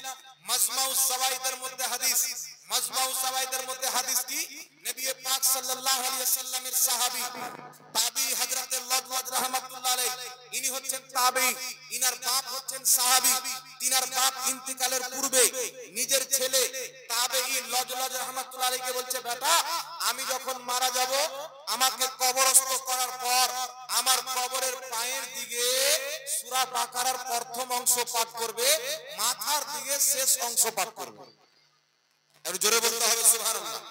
মাজমাউস যাওয়াইদের মধ্যে হাদিস। মাজমাউস যাওয়াইদের মধ্যে হাদিস কি? নবী পাক সাল্লাল্লাহু আলাইহি ওয়াসাল্লামের সাহাবী তাবী হযরত লদওয়াদ রাহমাতুল্লাহ আলাইহি, ইনি হচ্ছেন তাবী, ইনার বাপ হচ্ছেন সাহাবী। তিনার বাপ ইন্তিকালের পূর্বে নিজের ছেলে তাবেঈ লদওয়াদ রাহমাতুল্লাহ আলাইহিকে বলছে, বেটা আমি যখন মারা যাব আমাকে কবরস্থ করার পর আমার কবরের পায়ের দিকে সূরা বাকারার প্রথম অংশ পাঠ করবে, মাথার দিকে শেষ অংশ পাঠ করবে। আর জোরে বলতে হবে সুবহানাল্লাহ।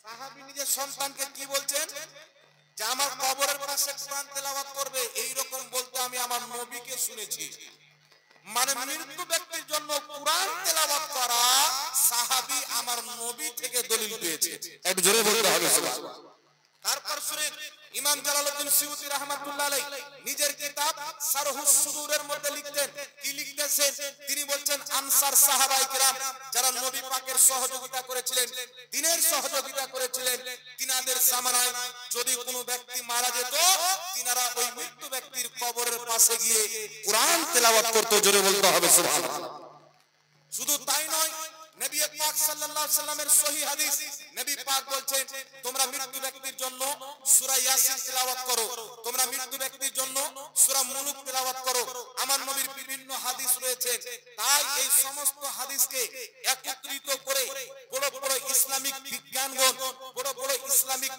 সাহাবী নিজের সন্তানকে কি বলছেন? যে আমার কবরের পাশে কোরআন তেলাওয়াত করবে, এই রকম বলতে আমি আমার নবীকে শুনেছি। মানে মৃত্যু ব্যক্তির জন্য কোরআন তেলাওয়াত করা সাহাবী আমার নবী থেকে দলিল পেয়েছে। একটু জোরে বলতে হবে সুবহানাল্লাহ। তারপর শুনেন, ইমাম জালালউদ্দিন সিয়ুতী রাহমাতুল্লাহ আলাইহি নিজের কিতাব শারহুস সুদুরের মধ্যে লিখতেন, কি লিখতেছেন? তিনি বলছেন আনসার সাহাবায়ে কিরাম যারা নবী পাকের সহযোগিতা করেছিলেন, দ্বীনের সহযোগিতা করেছিলেন, তিনাদের জামানায় যদি কোনো ব্যক্তি মারা যেত, তিনারা ওই মৃত্যু ব্যক্তির কবরের পাশে গিয়ে কোরআন তেলাওয়াত করত। জোরে বলতে হবে সুবহানাল্লাহ। শুধু তাই নয়, নবী পাক সাল্লাল্লাহু আলাইহি সাল্লামের সহিহ হাদিস, নবী পাক বলছেন তোমরা মৃত্যু ব্যক্তির জন্য সূরা ইয়াসিন তেলাওয়াত করো, তোমরা মৃত্যু ব্যক্তির জন্য সূরা মুলক তেলাওয়াত করো। আমার নবীর বিভিন্ন হাদিস রয়েছে। তাই এই সমস্ত হাদিসকে একত্রিত করে বড় বড় ইসলামিক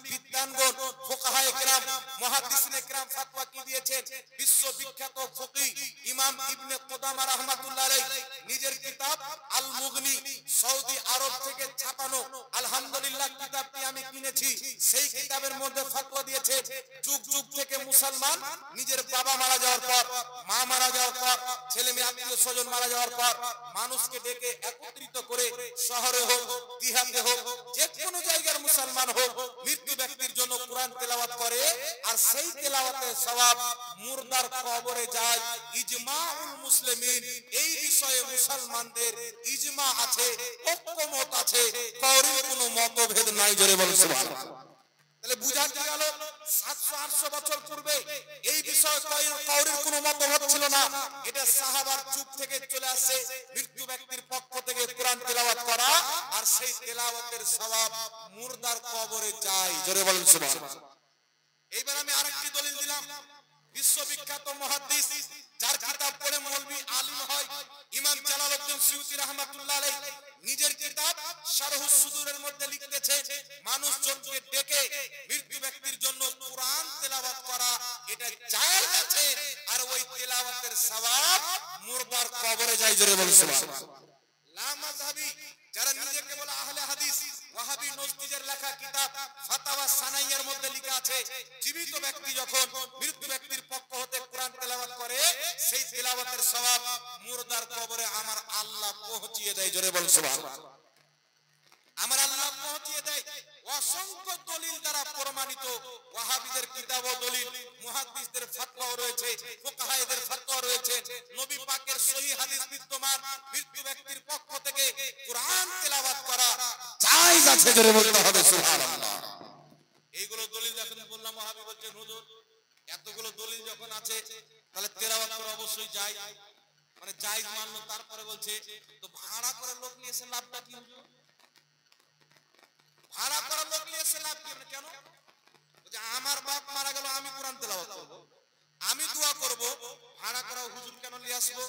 বিজ্ঞানগণ, ফুকাহায়ে কেরাম, মুহাদ্দিসিনে কেরাম ফতোয়া কি দিয়েছেন? বিশ্ববিখ্যাত ফকিহ ইমাম ইবনে কুদামা রাহমাতুল্লাহ আলাইহি নিজের কিতাব আল মুগনি, সৌদি আরব থেকে ছাপানো আলহামদুলিল্লাহ কিতাবটি আমি কিনেছি। সেই কিতাবের মধ্যে ফতোয়া দিয়েছে যুগ যুগ থেকে মুসলমান নিজের বাবা মারা যাওয়ার পর, মা মারা যাওয়ার পর, ছেলে মেয়ে আত্মীয় স্বজন মারা যাওয়ার পর মানুষকে ডেকে একত্রিত করে শহরে হোক দিহাতে হোক যে কোনো জায়গার মুসলমান হোক মৃত্যু ব্যক্তির জন্য কোরআন তেলাওয়াত করে, আর সেই তেলাওয়াতের সওয়াব মুর্দার কবরে যায়। ইজমাউল মুসলিমিন, এই বিষয়ে মুসলমানদের ইজমা আছে, ঐক্যমত আছে, কারোর কোনো মতভেদ নাই। জোরে বলুন সুবহানাল্লাহ। তাহলে বুঝা গেল 700-800 বছর পূর্বে এই বিষয়ে কারোর কোনো মতভেদ ছিল না। এটা সাহাবার যুগ থেকে চলে আসে, মৃত্যু ব্যক্তির পক্ষ থেকে কোরআন তেলাওয়াত করা, আর সেই তেলাওয়াতের সওয়াব মুর্দার কবরে যায়। জোরে বলুন সুবহানাল্লাহ। এইবার আমি আরেকটি দলিল দিলাম। বিশ্ববিখ্যাত মুহাদ্দিস যার কিতাব পড়ে মৌলভী আলিম হয়, ইমাম জালালউদ্দিন সিয়ুতী রাহমাতুল্লাহ আলাইহি নিজের কিতাব শারহুস সুদুরের মধ্যে লিখতেছেন মানুষজনকে ডেকে মৃত্যু ব্যক্তির জন্য কোরআন তেলাওয়াত করা এটা জায়েজ আছে, আর ওই তেলাওয়াতের সওয়াব মুর্দার কবরে যায়। জোরে বলুন সুবহানাল্লাহ। লা মাযহাবী যারা নিজেকে বলে আহলে হাদিস, ওয়াহাবী নজদীদের লেখা কিতাব ফাতাওয়া সানাইয়ার মধ্যে লেখা আছে জীবিত ব্যক্তি যখন মৃত্যু ব্যক্তির পক্ষ হতে কোরআন তেলাওয়াত করে সেই তেলাওয়াতের সওয়াব মুর্দার কবরে আমার আল্লাহ পৌঁছিয়ে দেয়। জোরে বলুন সুবহানাল্লাহ। আমার আল্লাহ পৌঁছিয়ে দেয়। অসংখ্য দলিল দ্বারা প্রমাণিত, ওয়াহাবীদের কিতাব ও দলিল, মুহাদ্দিসদের ফতোয়া রয়েছে, ফুকাহায়েদের ফতোয়া রয়েছে, নবী পাকের সহিহ হাদিস বিদ্যমান, মৃত্যু ব্যক্তির পক্ষ থেকে কোরআন তেলাওয়াত করা জায়েজ আছে। জোরে বলতে হবে সুবহানাল্লাহ। এইগুলো দলিল যখন বললাম, ওয়াহাবী বলছেন হুজুর এতগুলো দলিল যখন আছে তাহলে তেলাওয়াত করা অবশ্যই জায়েজ, মানে জায়েজ মানলো। তারপরে বলছে তো ভাড়া করে লোক নিয়ে এসে লাভটা কি? ভাড়া করা লোক নিয়ে এসে লাভ কি? কেন? আমার বাপ মারা গেল, আমি কোরআন তেলাওয়াত করব, আমি দোয়া করব, ভাড়া করা হুজুর কেন নিয়ে আসবো?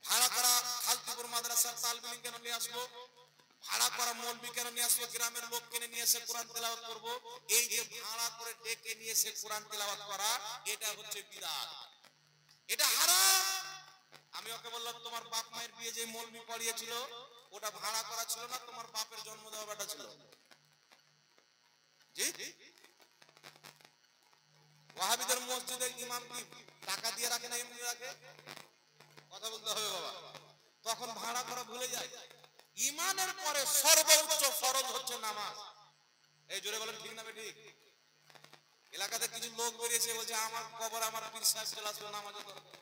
ভাড়া করা খালতিপুর মাদ্রাসার তালবিল কেন নিয়ে আসবো? ভাড়া করা মৌলবি কেন নিয়ে আসবো? গ্রামের লোক কেন নিয়ে এসে কোরআন তেলাওয়াত করব? এই যে ভাড়া করে ডেকে নিয়ে এসে কোরআন তেলাওয়াত করা, এটা হচ্ছে বিদআত, এটা হারাম। আমি ওকে বললাম তোমার বাপ মায়ের বিয়ে যে মৌলবি পড়িয়েছিল ওটা ভাড়া করা ছিল না, তোমার বাপের জন্ম দেওয়া বেটা ছিল। ওয়াহাবীদের মসজিদের ইমাম কি টাকা দিয়ে রাখে না এমনি রাখে? কথা বলতে হবে বাবা। তখন ভাড়া করা ভুলে যায়। ঈমানের পরে সর্বোচ্চ ফরজ হচ্ছে নামাজ। এই জোরে বলেন ঠিক না ঠিক? এলাকাতে কিছু লোক বেরিয়েছে বলছে আমার কবর আমার পীর সাহেব চলে আসবে নামাজে দরকার।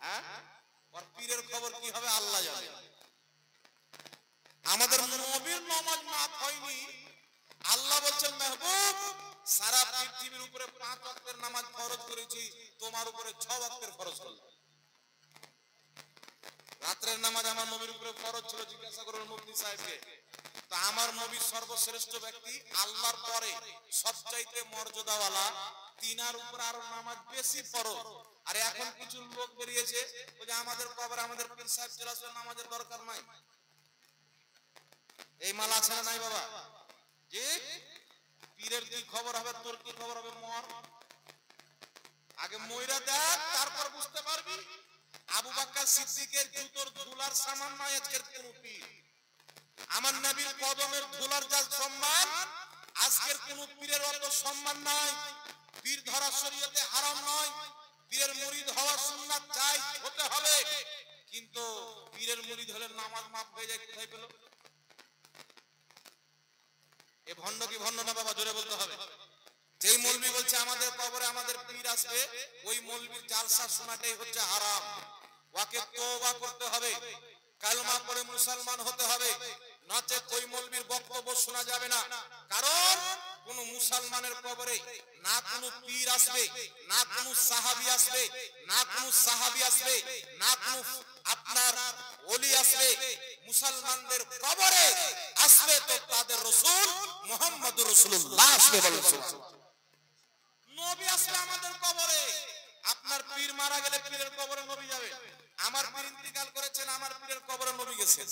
হ্যাঁ, ওর পীরের খবর কি হবে আল্লাহ জানে। আমাদের নবীর নামাজ মাফ হয়নি, আল্লাহ বলছেন মেহবুব সারা পৃথিবীর উপরে 5 ওয়াক্তের নামাজ ফরজ করেছি, তোমার উপরে 6 ওয়াক্তের ফরজ করলাম। রাতের নামাজ আমার নবীর উপরে ফরজ ছিল, জিজ্ঞাসা করুন মুফতি সাহেবকে। তো আমার নবী সর্বশ্রেষ্ঠ ব্যক্তি, আল্লাহর পরে সবচাইতে মর্যাদাওয়ালা, তিনার উপর আরো নামাজ বেশি ফরজ। আর এখন কিছু লোক বেরিয়েছে যে আমাদের কবর আমাদের পীর সাহেব চলে আসবে, নামাজের দরকার নাই। এই মাল আছে না নাই বাবা? যে পীরের কি খবর হবে, তোর কি খবর হবে? মর আগে মইরা দেখ, তারপর বুঝতে পারবি। আবু বকর সিদ্দিকের জুতোর ধুলার সামান নয় আজকের কোন পীর। আমার নবীর কদমের ধুলার যা সম্মান, আজকের কোন পীরের অত সম্মান নাই। পীর ধরা শরীয়তে হারাম নয়, পীরের মুরিদ হওয়া সুন্নাত চাই, হতে হবে। কিন্তু পীরের মুরিদ হলে নামাজ মাফ হয়ে যায়, কোথায় পেল? এ ভণ্ড কি ভণ্ড না বাবা? জোরে বলতে হবে। যেই মৌলবি বলছে আমাদের কবরে আমাদের পীর আসবে, ওই মৌলবির জালসা শোনাটাই হচ্ছে হারাম। ওকে তওবা করতে হবে, কালেমা পড়ে মুসলমান হতে হবে, নচেত ওই মৌলবির বক্তব্য শোনা যাবে না। কারণ কোন মুসলমানের কবরে না কোন পীর আসবে, না কোন সাহাবী আসবে, না কোন সাহাবী আসবে, না কোন আপনার ওলি আসবে। মুসলমানদের কবরে আসবে তো তাদের রাসূল মুহাম্মদুর রাসূলুল্লাহ আসবে। বলেন নবী আসবে আমাদের কবরে। আপনার পীর মারা গেলে পীরের কবরে নবী যাবে। আমার পীর ইন্তিকাল করেছেন, আমার পীরের কবরে নবী গেছেন।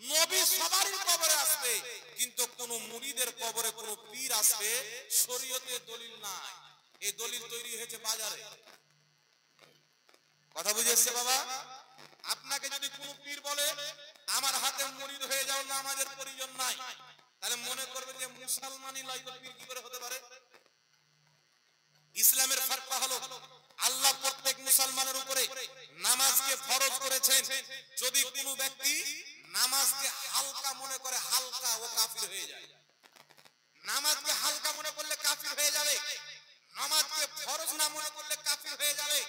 নবী সবারই কবরে আসবে, কিন্তু কোন মুরিদের কবরে কোন পীর আসবে শরীয়তে দলিল নাই। এই দলিল তৈরি হয়েছে বাজারে। কথা বুঝেছে বাবা? আপনাকে যদি কোন পীর বলে আমার হাতে মুরিদ হয়ে যাও, নামাজের প্রয়োজন নাই, তাহলে মনে করবে যে মুসলমানই লয়, পীর কি করে হতে পারে? ইসলামের ফারকা হলো আল্লাহ প্রত্যেক মুসলমানের উপরে নামাজকে ফরজ করেছেন। যদি কোনো ব্যক্তি নামাজকে হালকা মনে করে, হালকা, ও কাফির হয়ে যায়। নামাজকে হালকা মনে করলে কাফির হয়ে যাবে। নামাজকে ফরজ না মনে করলে কাফির হয়ে যাবে।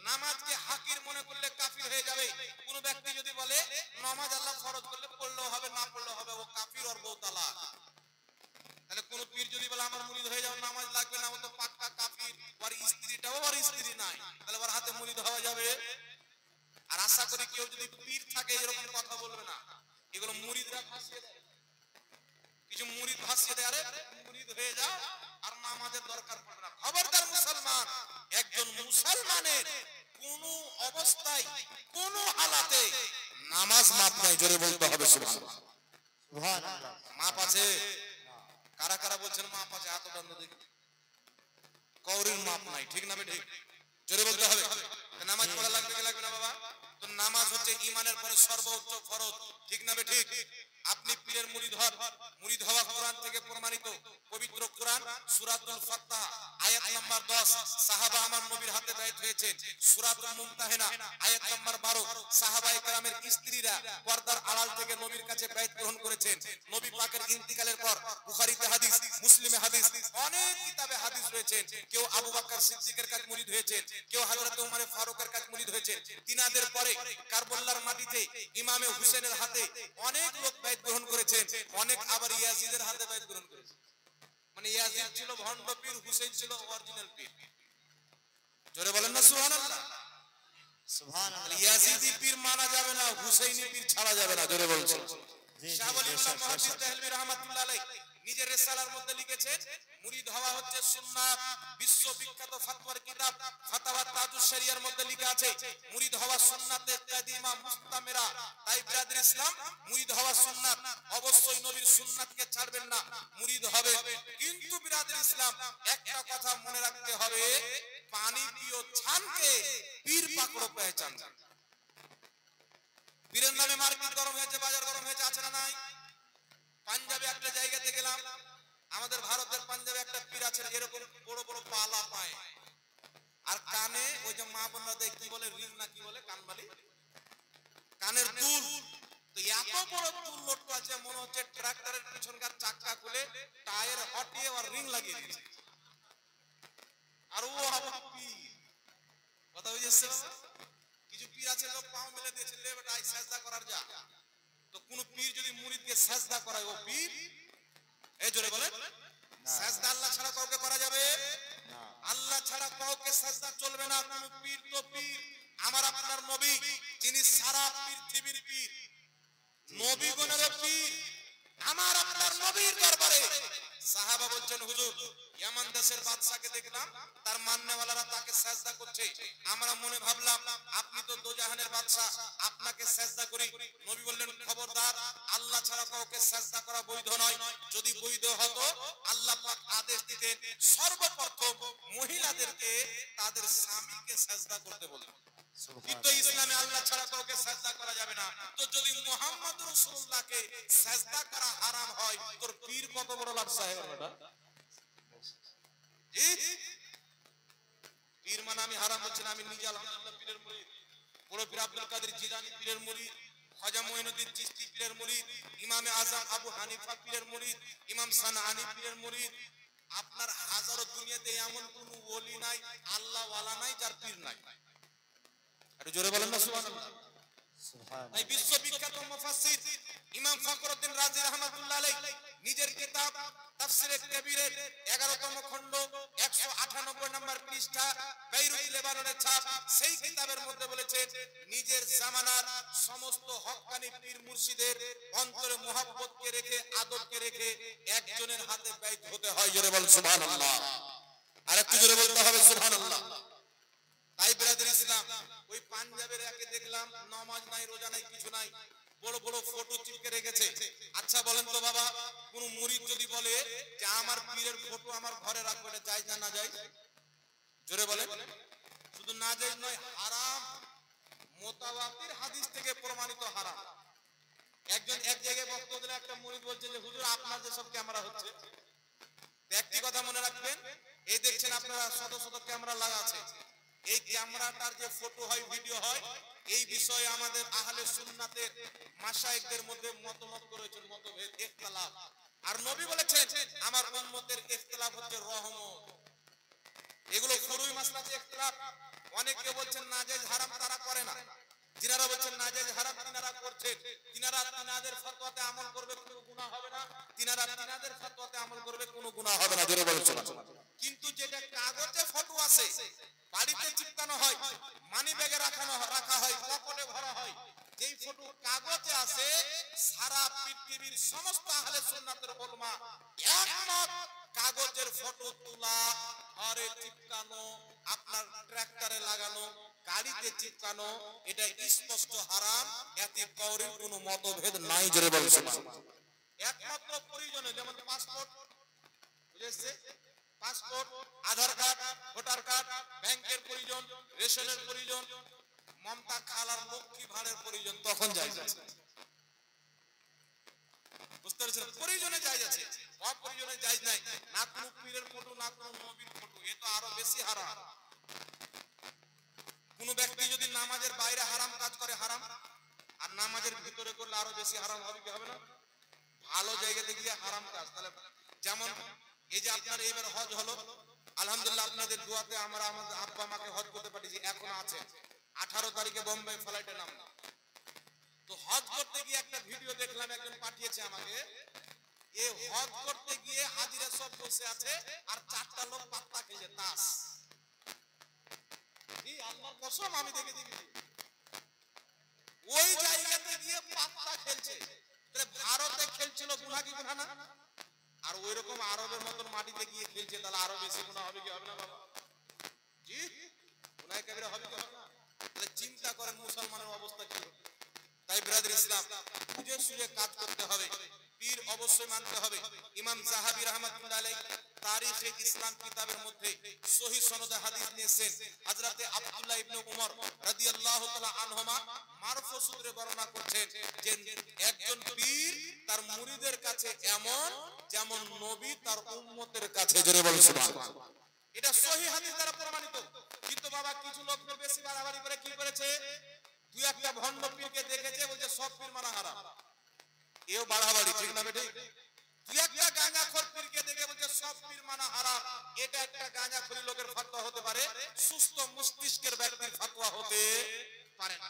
নামাজকে হাকির মনে করলে কাফির হয়ে যাবে। কোন ব্যক্তি যদি বলে নামাজ আল্লাহ ফরজ করলে পড়লেও হবে, না পড়লেও হবে, ও কাফির আর বউতালা। তাহলে কোন পীর যদি বলে আমার মুরিদ হয়ে যাও, নামাজ লাগবে না, ও তো পাক্কা কাফির। ওর স্ত্রীটাও ওর স্ত্রী নাই, তাহলে ওর হাতে মুরিদ হওয়া যাবে? আর আশা করি কেউ যদি পীর থাকে এরকম কথা বলবে না। এগুলো মুরিদরা ভাসিয়ে দেয়, কিছু মুরিদ ভাসিয়ে দেয়, আরে মুরিদ হয়ে যাও আর নামাজের দরকার পড়ে না। খবরদার মুসলমান, একজন মুসলমানের কোন অবস্থায় কোন হালাতে নামাজ মাপ নাই। জোরে বলতে হবে সুবহানাল্লাহ। সুবহানাল্লাহ। মাপ আছে? কারা কারা বলছেন মাপ আছে? হাত উঠান দেখি। কওরির মাপ নাই, ঠিক না বে ঠিক? জোরে বলতে হবে। নামাজ পড়া লাগবে কি লাগবে না বাবা? তো নামাজ হচ্ছে ঈমানের পরে সর্বোচ্চ ফরজ, ঠিক না বে ঠিক? আপনি পীরের মুরিদ হন, মুরিদ হওয়া কোরআন থেকে প্রমাণিত। পবিত্র কোরআন সূরাতুল ফাতহা আয়াত নাম্বার 10, সাহাবা আমার নবীর হাতে বাইত হয়েছে। সূরাতুল মুমতাহিনা আয়াত নাম্বার 12, সাহাবায়ে কেরামের স্ত্রীরা পর্দার আড়াল থেকে নবীর কাছে বাইত গ্রহণ করেছেন। নবী পাকের ইন্তিকালের পর বুখারীতে হাদিস, মুসলিমে হাদিস, অনেক কিতাবে হাদিস রয়েছে। কেউ আবু বকর সিদ্দিকের কাছে মুরিদ হয়েছে, কেউ হযরত ওমর ফারুকের কাছে মুরিদ হয়েছে। তিনাদের পরে কারবালার মাটিতে ইমামে হুসেনের হাতে অনেক লোক বাইত গ্রহণ করেছেন, অনেক আবার ইয়াজিদের হাতে বাইত গ্রহণ করেছেন। মানে ইয়াজিদ ছিল ভণ্ড পীর, হুসেন ছিল অরিজিনাল পীর। জোরে বলেন না সুবহানাল্লাহ। সুবহানাল্লাহ। ইয়াজিদি পীর মানা যাবে না, হুসাইনি পীর ছাড়া যাবে না। জোরে বলছেন। শাহ ওলিউল্লাহ মুহাদ্দিস দেহলভী রাহমাতুল্লাহ আলাইহি নিজের রিসালার মধ্যে লিখেছেন, মুরিদ হওয়া হচ্ছে সুন্নাত। বিশ্ববিখ্যাত ফতোয়ার কিতাব ফাতাওয়া তাজুশ শরিয়ার মধ্যে লেখা আছে মুরিদ হওয়া সুন্নাতে কাদিমা মুস্তামিরা। তাই বিরাদর ইসলাম, মুরিদ হওয়া সুন্নাত, অবশ্যই নবীর সুন্নাতকে ছাড়বেন না, মুরিদ হবে। কিন্তু বিরাদর ইসলাম একটা কথা মনে রাখতে হবে, পানি পিও ছানকে পীর পাকড়ো পেহচান। পীরের নামে মার্কেট গরম হয়েছে, বাজার গরম হয়েছে, আছে না নাই? পাঞ্জাবে একটা জায়গাতে গেলাম, আমাদের ভারতের পাঞ্জাবে একটা পীর আছে, এরকম বড় বড় পালা পায়, আর কানে ওই যে মা বোনরা দেয় কি বলে, রিং না কি বলে, কানবালি, কানের দুল, তো এত বড় চুল লটকা আছে মনে হচ্ছে ট্রাক্টরের পিছনকার চাকা খুলে টায়ার হটিয়ে আর রিং লাগিয়ে দিয়েছে। আর ও আবার পীর, কথা বুঝেছে বাবা? কিছু পীর আছে লোক পাও মেলে দিয়েছে, লে বেটা সাজদা করার যা। তো কোন পীর যদি মুরিদকে সাজদা করায় ও পীর? এই জোরে বলেন, সাজদা আল্লাহ ছাড়া কাউকে করা যাবে না, আল্লাহ ছাড়া কাউকে সাজদা চলবে না। কোন পীর তো পীর, আমার আপনার নবী যিনি সারা পৃথিবীর পীর, নবীগণের পীর, আমার আপনার নবীর দরবারে সাহাবা বলছেন হুজুর ইয়ামান দেশের বাদশাকে দেখলাম তার মান্যওয়ালারা তাকে সাজদা করছে, আমরা মনে ভাবলাম আপনি তো দোজাহানের বাদশা, আপনাকে সাজদা করি। নবী বললেন খবরদার, আল্লাহ ছাড়া কাউকে সাজদা করা বৈধ নয়। যদি বৈধ হতো আল্লাহ পাক আদেশ দিতেন সর্বপ্রথম মহিলাদেরকে তাদের স্বামীকে সাজদা করতে বলতেন। কিন্তু ইসলামে আল্লাহ ছাড়া কাউকে সাজদা করা যাবে না। তো যদি মুহাম্মদ রাসূলুল্লাহকে সাজদা করা হারাম হয়, তোর পীর কত বড় লাফসা হয় বেটা? পীর মানে আমি হারাম বলছি না, আমি নিজে আলহামদুলিল্লাহ পীরের মুরিদ, বড় পীর আব্দুল কাদের জিলানী পীরের মুরিদ, খাজা মুঈনুদ্দিন চিশতি পীরের মুরিদ, ইমামে আজম আবু হানিফা পীরের মুরিদ, ইমাম সানাআনী পীরের মুরিদ। আপনার হাজারো দুনিয়াতে এমন কোন ওলি নাই, আল্লাহ ওয়ালা নাই যার পীর নাই। একটু জোরে বলেন না সুবহানাল্লাহ। এই বিশ্ববিখ্যাত মুফাসসির ইমাম ফখরুদ্দিন রাজি রাহমাতুল্লাহ আলাইহি নিজের কিতাব তাফসীরে কবিরের 11তম খণ্ড 198 নম্বর পৃষ্ঠা, বেইরুত লেবাননের ছাপ, সেই কিতাবের মধ্যে বলেছেন নিজের জামানার সমস্ত হক্কানি পীর মুর্শিদের অন্তরে মুহাব্বতকে রেখে, আদবকে রেখে একজনের হাতে বাইত হতে হয়। জোরে বলেন সুবহানাল্লাহ। আর একটু জোরে বলতে হবে সুবহানাল্লাহ। তাই ব্রাদার ইসলাম, ওই পাঞ্জাবের একে দেখলাম নামাজ নাই, রোজা নাই, কিছু নাই, বড় বড় ফটো চিপকে রেখেছে। আচ্ছা বলেন তো বাবা, কোন মুরিদ যদি বলে যে আমার পীরের ফটো আমার ঘরে রাখবো, এটা জায়েজ না না জায়েজ? জোরে বলেন। শুধু না জায়েজ নয়, হারাম, মুতাওয়াতির হাদিস থেকে প্রমাণিত হারাম। একজন এক জায়গায় বক্তব্য দিলে একটা মুরিদ বলছে যে হুজুর আপনার যে সব ক্যামেরা হচ্ছে, একটি কথা মনে রাখবেন, এই দেখছেন আপনারা শত শত ক্যামেরা লাগা আছে, এই ক্যামেরাটার যে ফটো হয়, ভিডিও হয়, এই বিষয়ে আমাদের আহলে সুন্নাতের মাশায়েখদের মধ্যে মতমত করেছেন, মতভেদ, ইখতিলাফ। আর নবী বলেছেন আমার উম্মতের ইখতিলাফ হচ্ছে রহমত। এগুলো ফুরুই মাসলাতে ইখতিলাফ। অনেকে বলছেন নাজায়েজ হারাম, তারা করে না। যিনারা বলছেন নাজায়েজ হারাম তিনারা করছেন, তিনারা তিনাদের ফতোয়াতে আমল করবে, কোনো গুনাহ হবে না। তিনারা তিনাদের ফতোয়াতে আমল করবে, কোনো গুনাহ হবে না। জোরে বলেন সুবহানাল্লাহ। কিন্তু যেটা কাগজে ফটো আছে, বাড়িতে চিপকানো হয়, মানি ব্যাগে রাখা হয়, পকেটে ভরা হয়, যেই ফটো কাগজে আছে, সারা পৃথিবীর সমস্ত আহলে সুন্নাতের উলামা একমত কাগজের ফটো তোলা, ঘরে চিপকানো, আপনার ট্রাক্টরে লাগানো, গাড়িতে চিপকানো, এটা স্পষ্ট হারাম। এতে কাউরির কোনো মতভেদ নাই। জোরে বলেন সুবহানাল্লাহ। একমাত্র প্রয়োজনে, যেমন পাসপোর্ট, বুঝেছে, পাসপোর্ট, আধার কার্ড, ভোটার কার্ড, ব্যাংকের প্রয়োজন, রেশনের প্রয়োজন, মমতা খালার লক্ষ্মী ভাড়ের প্রয়োজন, তখন জায়েজ আছে। বুঝতে পেরেছেন? প্রয়োজনে জায়েজ আছে, অপ্রয়োজনে জায়েজ নাই। না কোনো পীরের ফটো, না কোনো নবীর ফটো, এ তো আরো বেশি হারাম। কোন ব্যক্তি যদি নামাজের বাইরে হারাম কাজ করে হারাম, আর নামাজের ভিতরে করলে আরো বেশি হারাম হবে কি হবে না? ভালো জায়গাতে গিয়ে হারাম কাজ। তাহলে যেমন এই যে আপনার এবার হজ হলো, আলহামদুলিল্লাহ আপনাদের দোয়াতে আমরা আমাদের আব্বা মাকে হজ করতে পাঠিয়েছি, এখন আছে 18 তারিখে বোম্বে ফ্লাইটে নামলাম। তো হজ করতে গিয়ে একটা ভিডিও দেখলাম, একজন পাঠিয়েছে আমাকে, এই হজ করতে গিয়ে হাজিরা সব বসে আছে আর 4টা লোক পাত্তা খেয়েছে, তাস। এই আল্লাহর কসম আমি দেখে দিয়েছি, ওই জায়গাতে গিয়ে পাত্তা খেলছে। তাহলে ভারতে খেলছিল, গুনাহ কি গুনাহ না? আর ওই রকম আরবের মতন মাটিতে গিয়ে খেলছে, তাহলে আরো বেশি গুনাহ হবে কি হবে না বাবা? জি, গুনাহ কবিরা হবে কি হবে না? তাহলে চিন্তা করেন মুসলমানের অবস্থা কি হবে। তাই ব্রাদার ইসলাম, বুঝে সুঝে কাজ করতে হবে, পীর অবশ্যই মানতে হবে। ইমাম যাহাবী রাহমাতুল্লাহ আলাইহি তারিখে ইসলাম কিতাবের মধ্যে সহিহ সনদে হাদিস নিয়েছেন, হযরতে আব্দুল্লাহ ইবনে উমর রাদিয়াল্লাহু তাআলা আনহুমা মারফু সূত্রে বর্ণনা করছেন যে একজন পীর তার মুরিদের কাছে এমন যেমন নবী তার উম্মতের কাছে। জোরে বলেন সুবহানাল্লাহ। এটা সহিহ হাদিস দ্বারা প্রমাণিত। কিন্তু বাবা কিছু লোক বেশি বাড়াবাড়ি করে কি করেছে, তুই একটা ভণ্ড পীরকে দেখেছে বলছে সব পীর মানা হারাম, এও বাড়াবাড়ি, ঠিক না বেটি? তুই একটা গাঁজাখোর পীরকে দেখে বলছে সব পীর মানা হারাম, এটা একটা গাঁজাখোরি লোকের ফতোয়া হতে পারে, সুস্থ মস্তিষ্কের ব্যক্তির ফতোয়া হতে পারে না।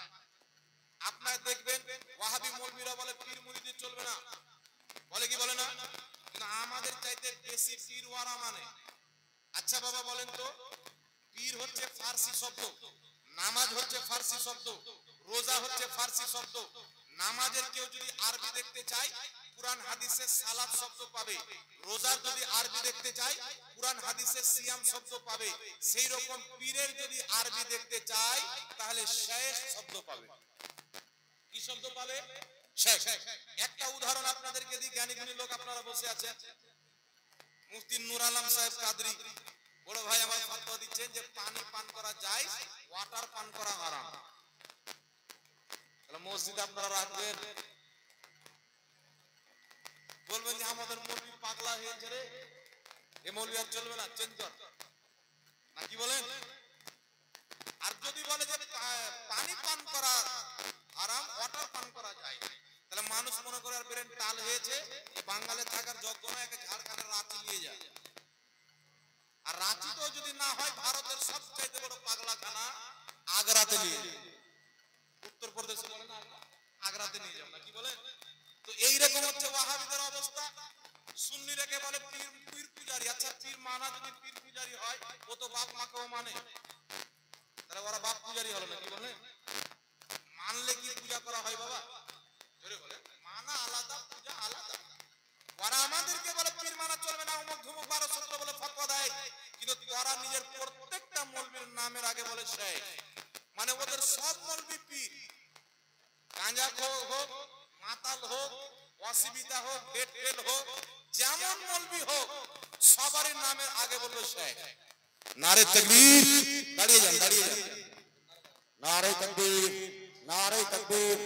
আপনারা দেখবেন ওয়াহাবি মৌলবীরা বলে পীর মুরিদি চলবে না, বলে কি বলে না? কিন্তু আমাদের চাইতে বেশি পীরওয়ারা মানে। আচ্ছা বাবা বলেন তো, পীর হচ্ছে ফার্সি শব্দ, নামাজ হচ্ছে ফার্সি শব্দ, রোজা হচ্ছে ফার্সি শব্দ। নামাজের কেউ যদি আরবি দেখতে চায় কুরআন হাদিসে সালাত শব্দ পাবে, রোজার যদি আরবি দেখতে চায় কুরআন হাদিসে সিয়াম শব্দ পাবে। সেই রকম পীরের যদি আরবি দেখতে চায় তাহলে শেখ শব্দ পাবে। কি শব্দ পাবে? শেখ। একটা উদাহরণ আপনাদেরকে দিই, জ্ঞানী গুণী লোক আপনারা বসে আছেন, মুফতি নূর আলম সাহেব কাদরি বড় ভাই আমার ফতোয়া দিচ্ছেন যে পানি পান করা যায়, ওয়াটার পান করা হারাম। তাহলে মসজিদে আপনারা রাখবেন, বলবেন যে আমাদের মৌলবি পাগলা হয়েছে রে, এ মৌলবি আর চলবে না, চেঞ্জ কর, নাকি বলেন? আর যদি বলে যে পানি পান করা হারাম, ওয়াটার পান করা যায়, তাহলে মানুষ মনে করে আর ব্রেন টাল হয়েছে, বাঙালি থাকার যোগ্য নয়, একে ঝাড়খণ্ডের রাঁচি নিয়ে যায়। আর রাঁচিতেও যদি না হয়, ভারতের সবচাইতে বড় পাগলাখানা আগ্রাতে নিয়ে যায়। উত্তরপ্রদেশে বলে না, আগ্রাতে নিয়ে যাও, নাকি বলে? তো এইরকম হচ্ছে ওয়াহাবিদের অবস্থা। সুন্নি রেখে বলে পীর পীর পূজারি। আচ্ছা পীর মানা যদি পীর পূজারি হয়, ও তো বাপ মাকেও মানে, তাহলে ওরা বাপ পূজারি হলো না, কি বলে? মানলে কি পূজা করা হয় বাবা? ধরে বলে মানা আলাদা, পূজা আলাদা। ওরা আমাদেরকে বলে পীর মানা চলবে না, অমুক ধুমুক 1200 বলে ফতোয়া দেয়, কিন্তু ওরা নিজের প্রত্যেকটা মৌলবীর নামের আগে বলে শেখ। মানে ওদের সব মৌলবী পীর, গাঁজাখোর হোক, মাতাল হোক, অসুবিধা হোক, পেট ফেল হোক, যেমন মৌলবী হোক, সবারই নামের আগে বলবে শেখ। নারে তাকবীর, দাঁড়িয়ে যান, দাঁড়িয়ে যান। নারে তাকবীর, নারে তাকবীর।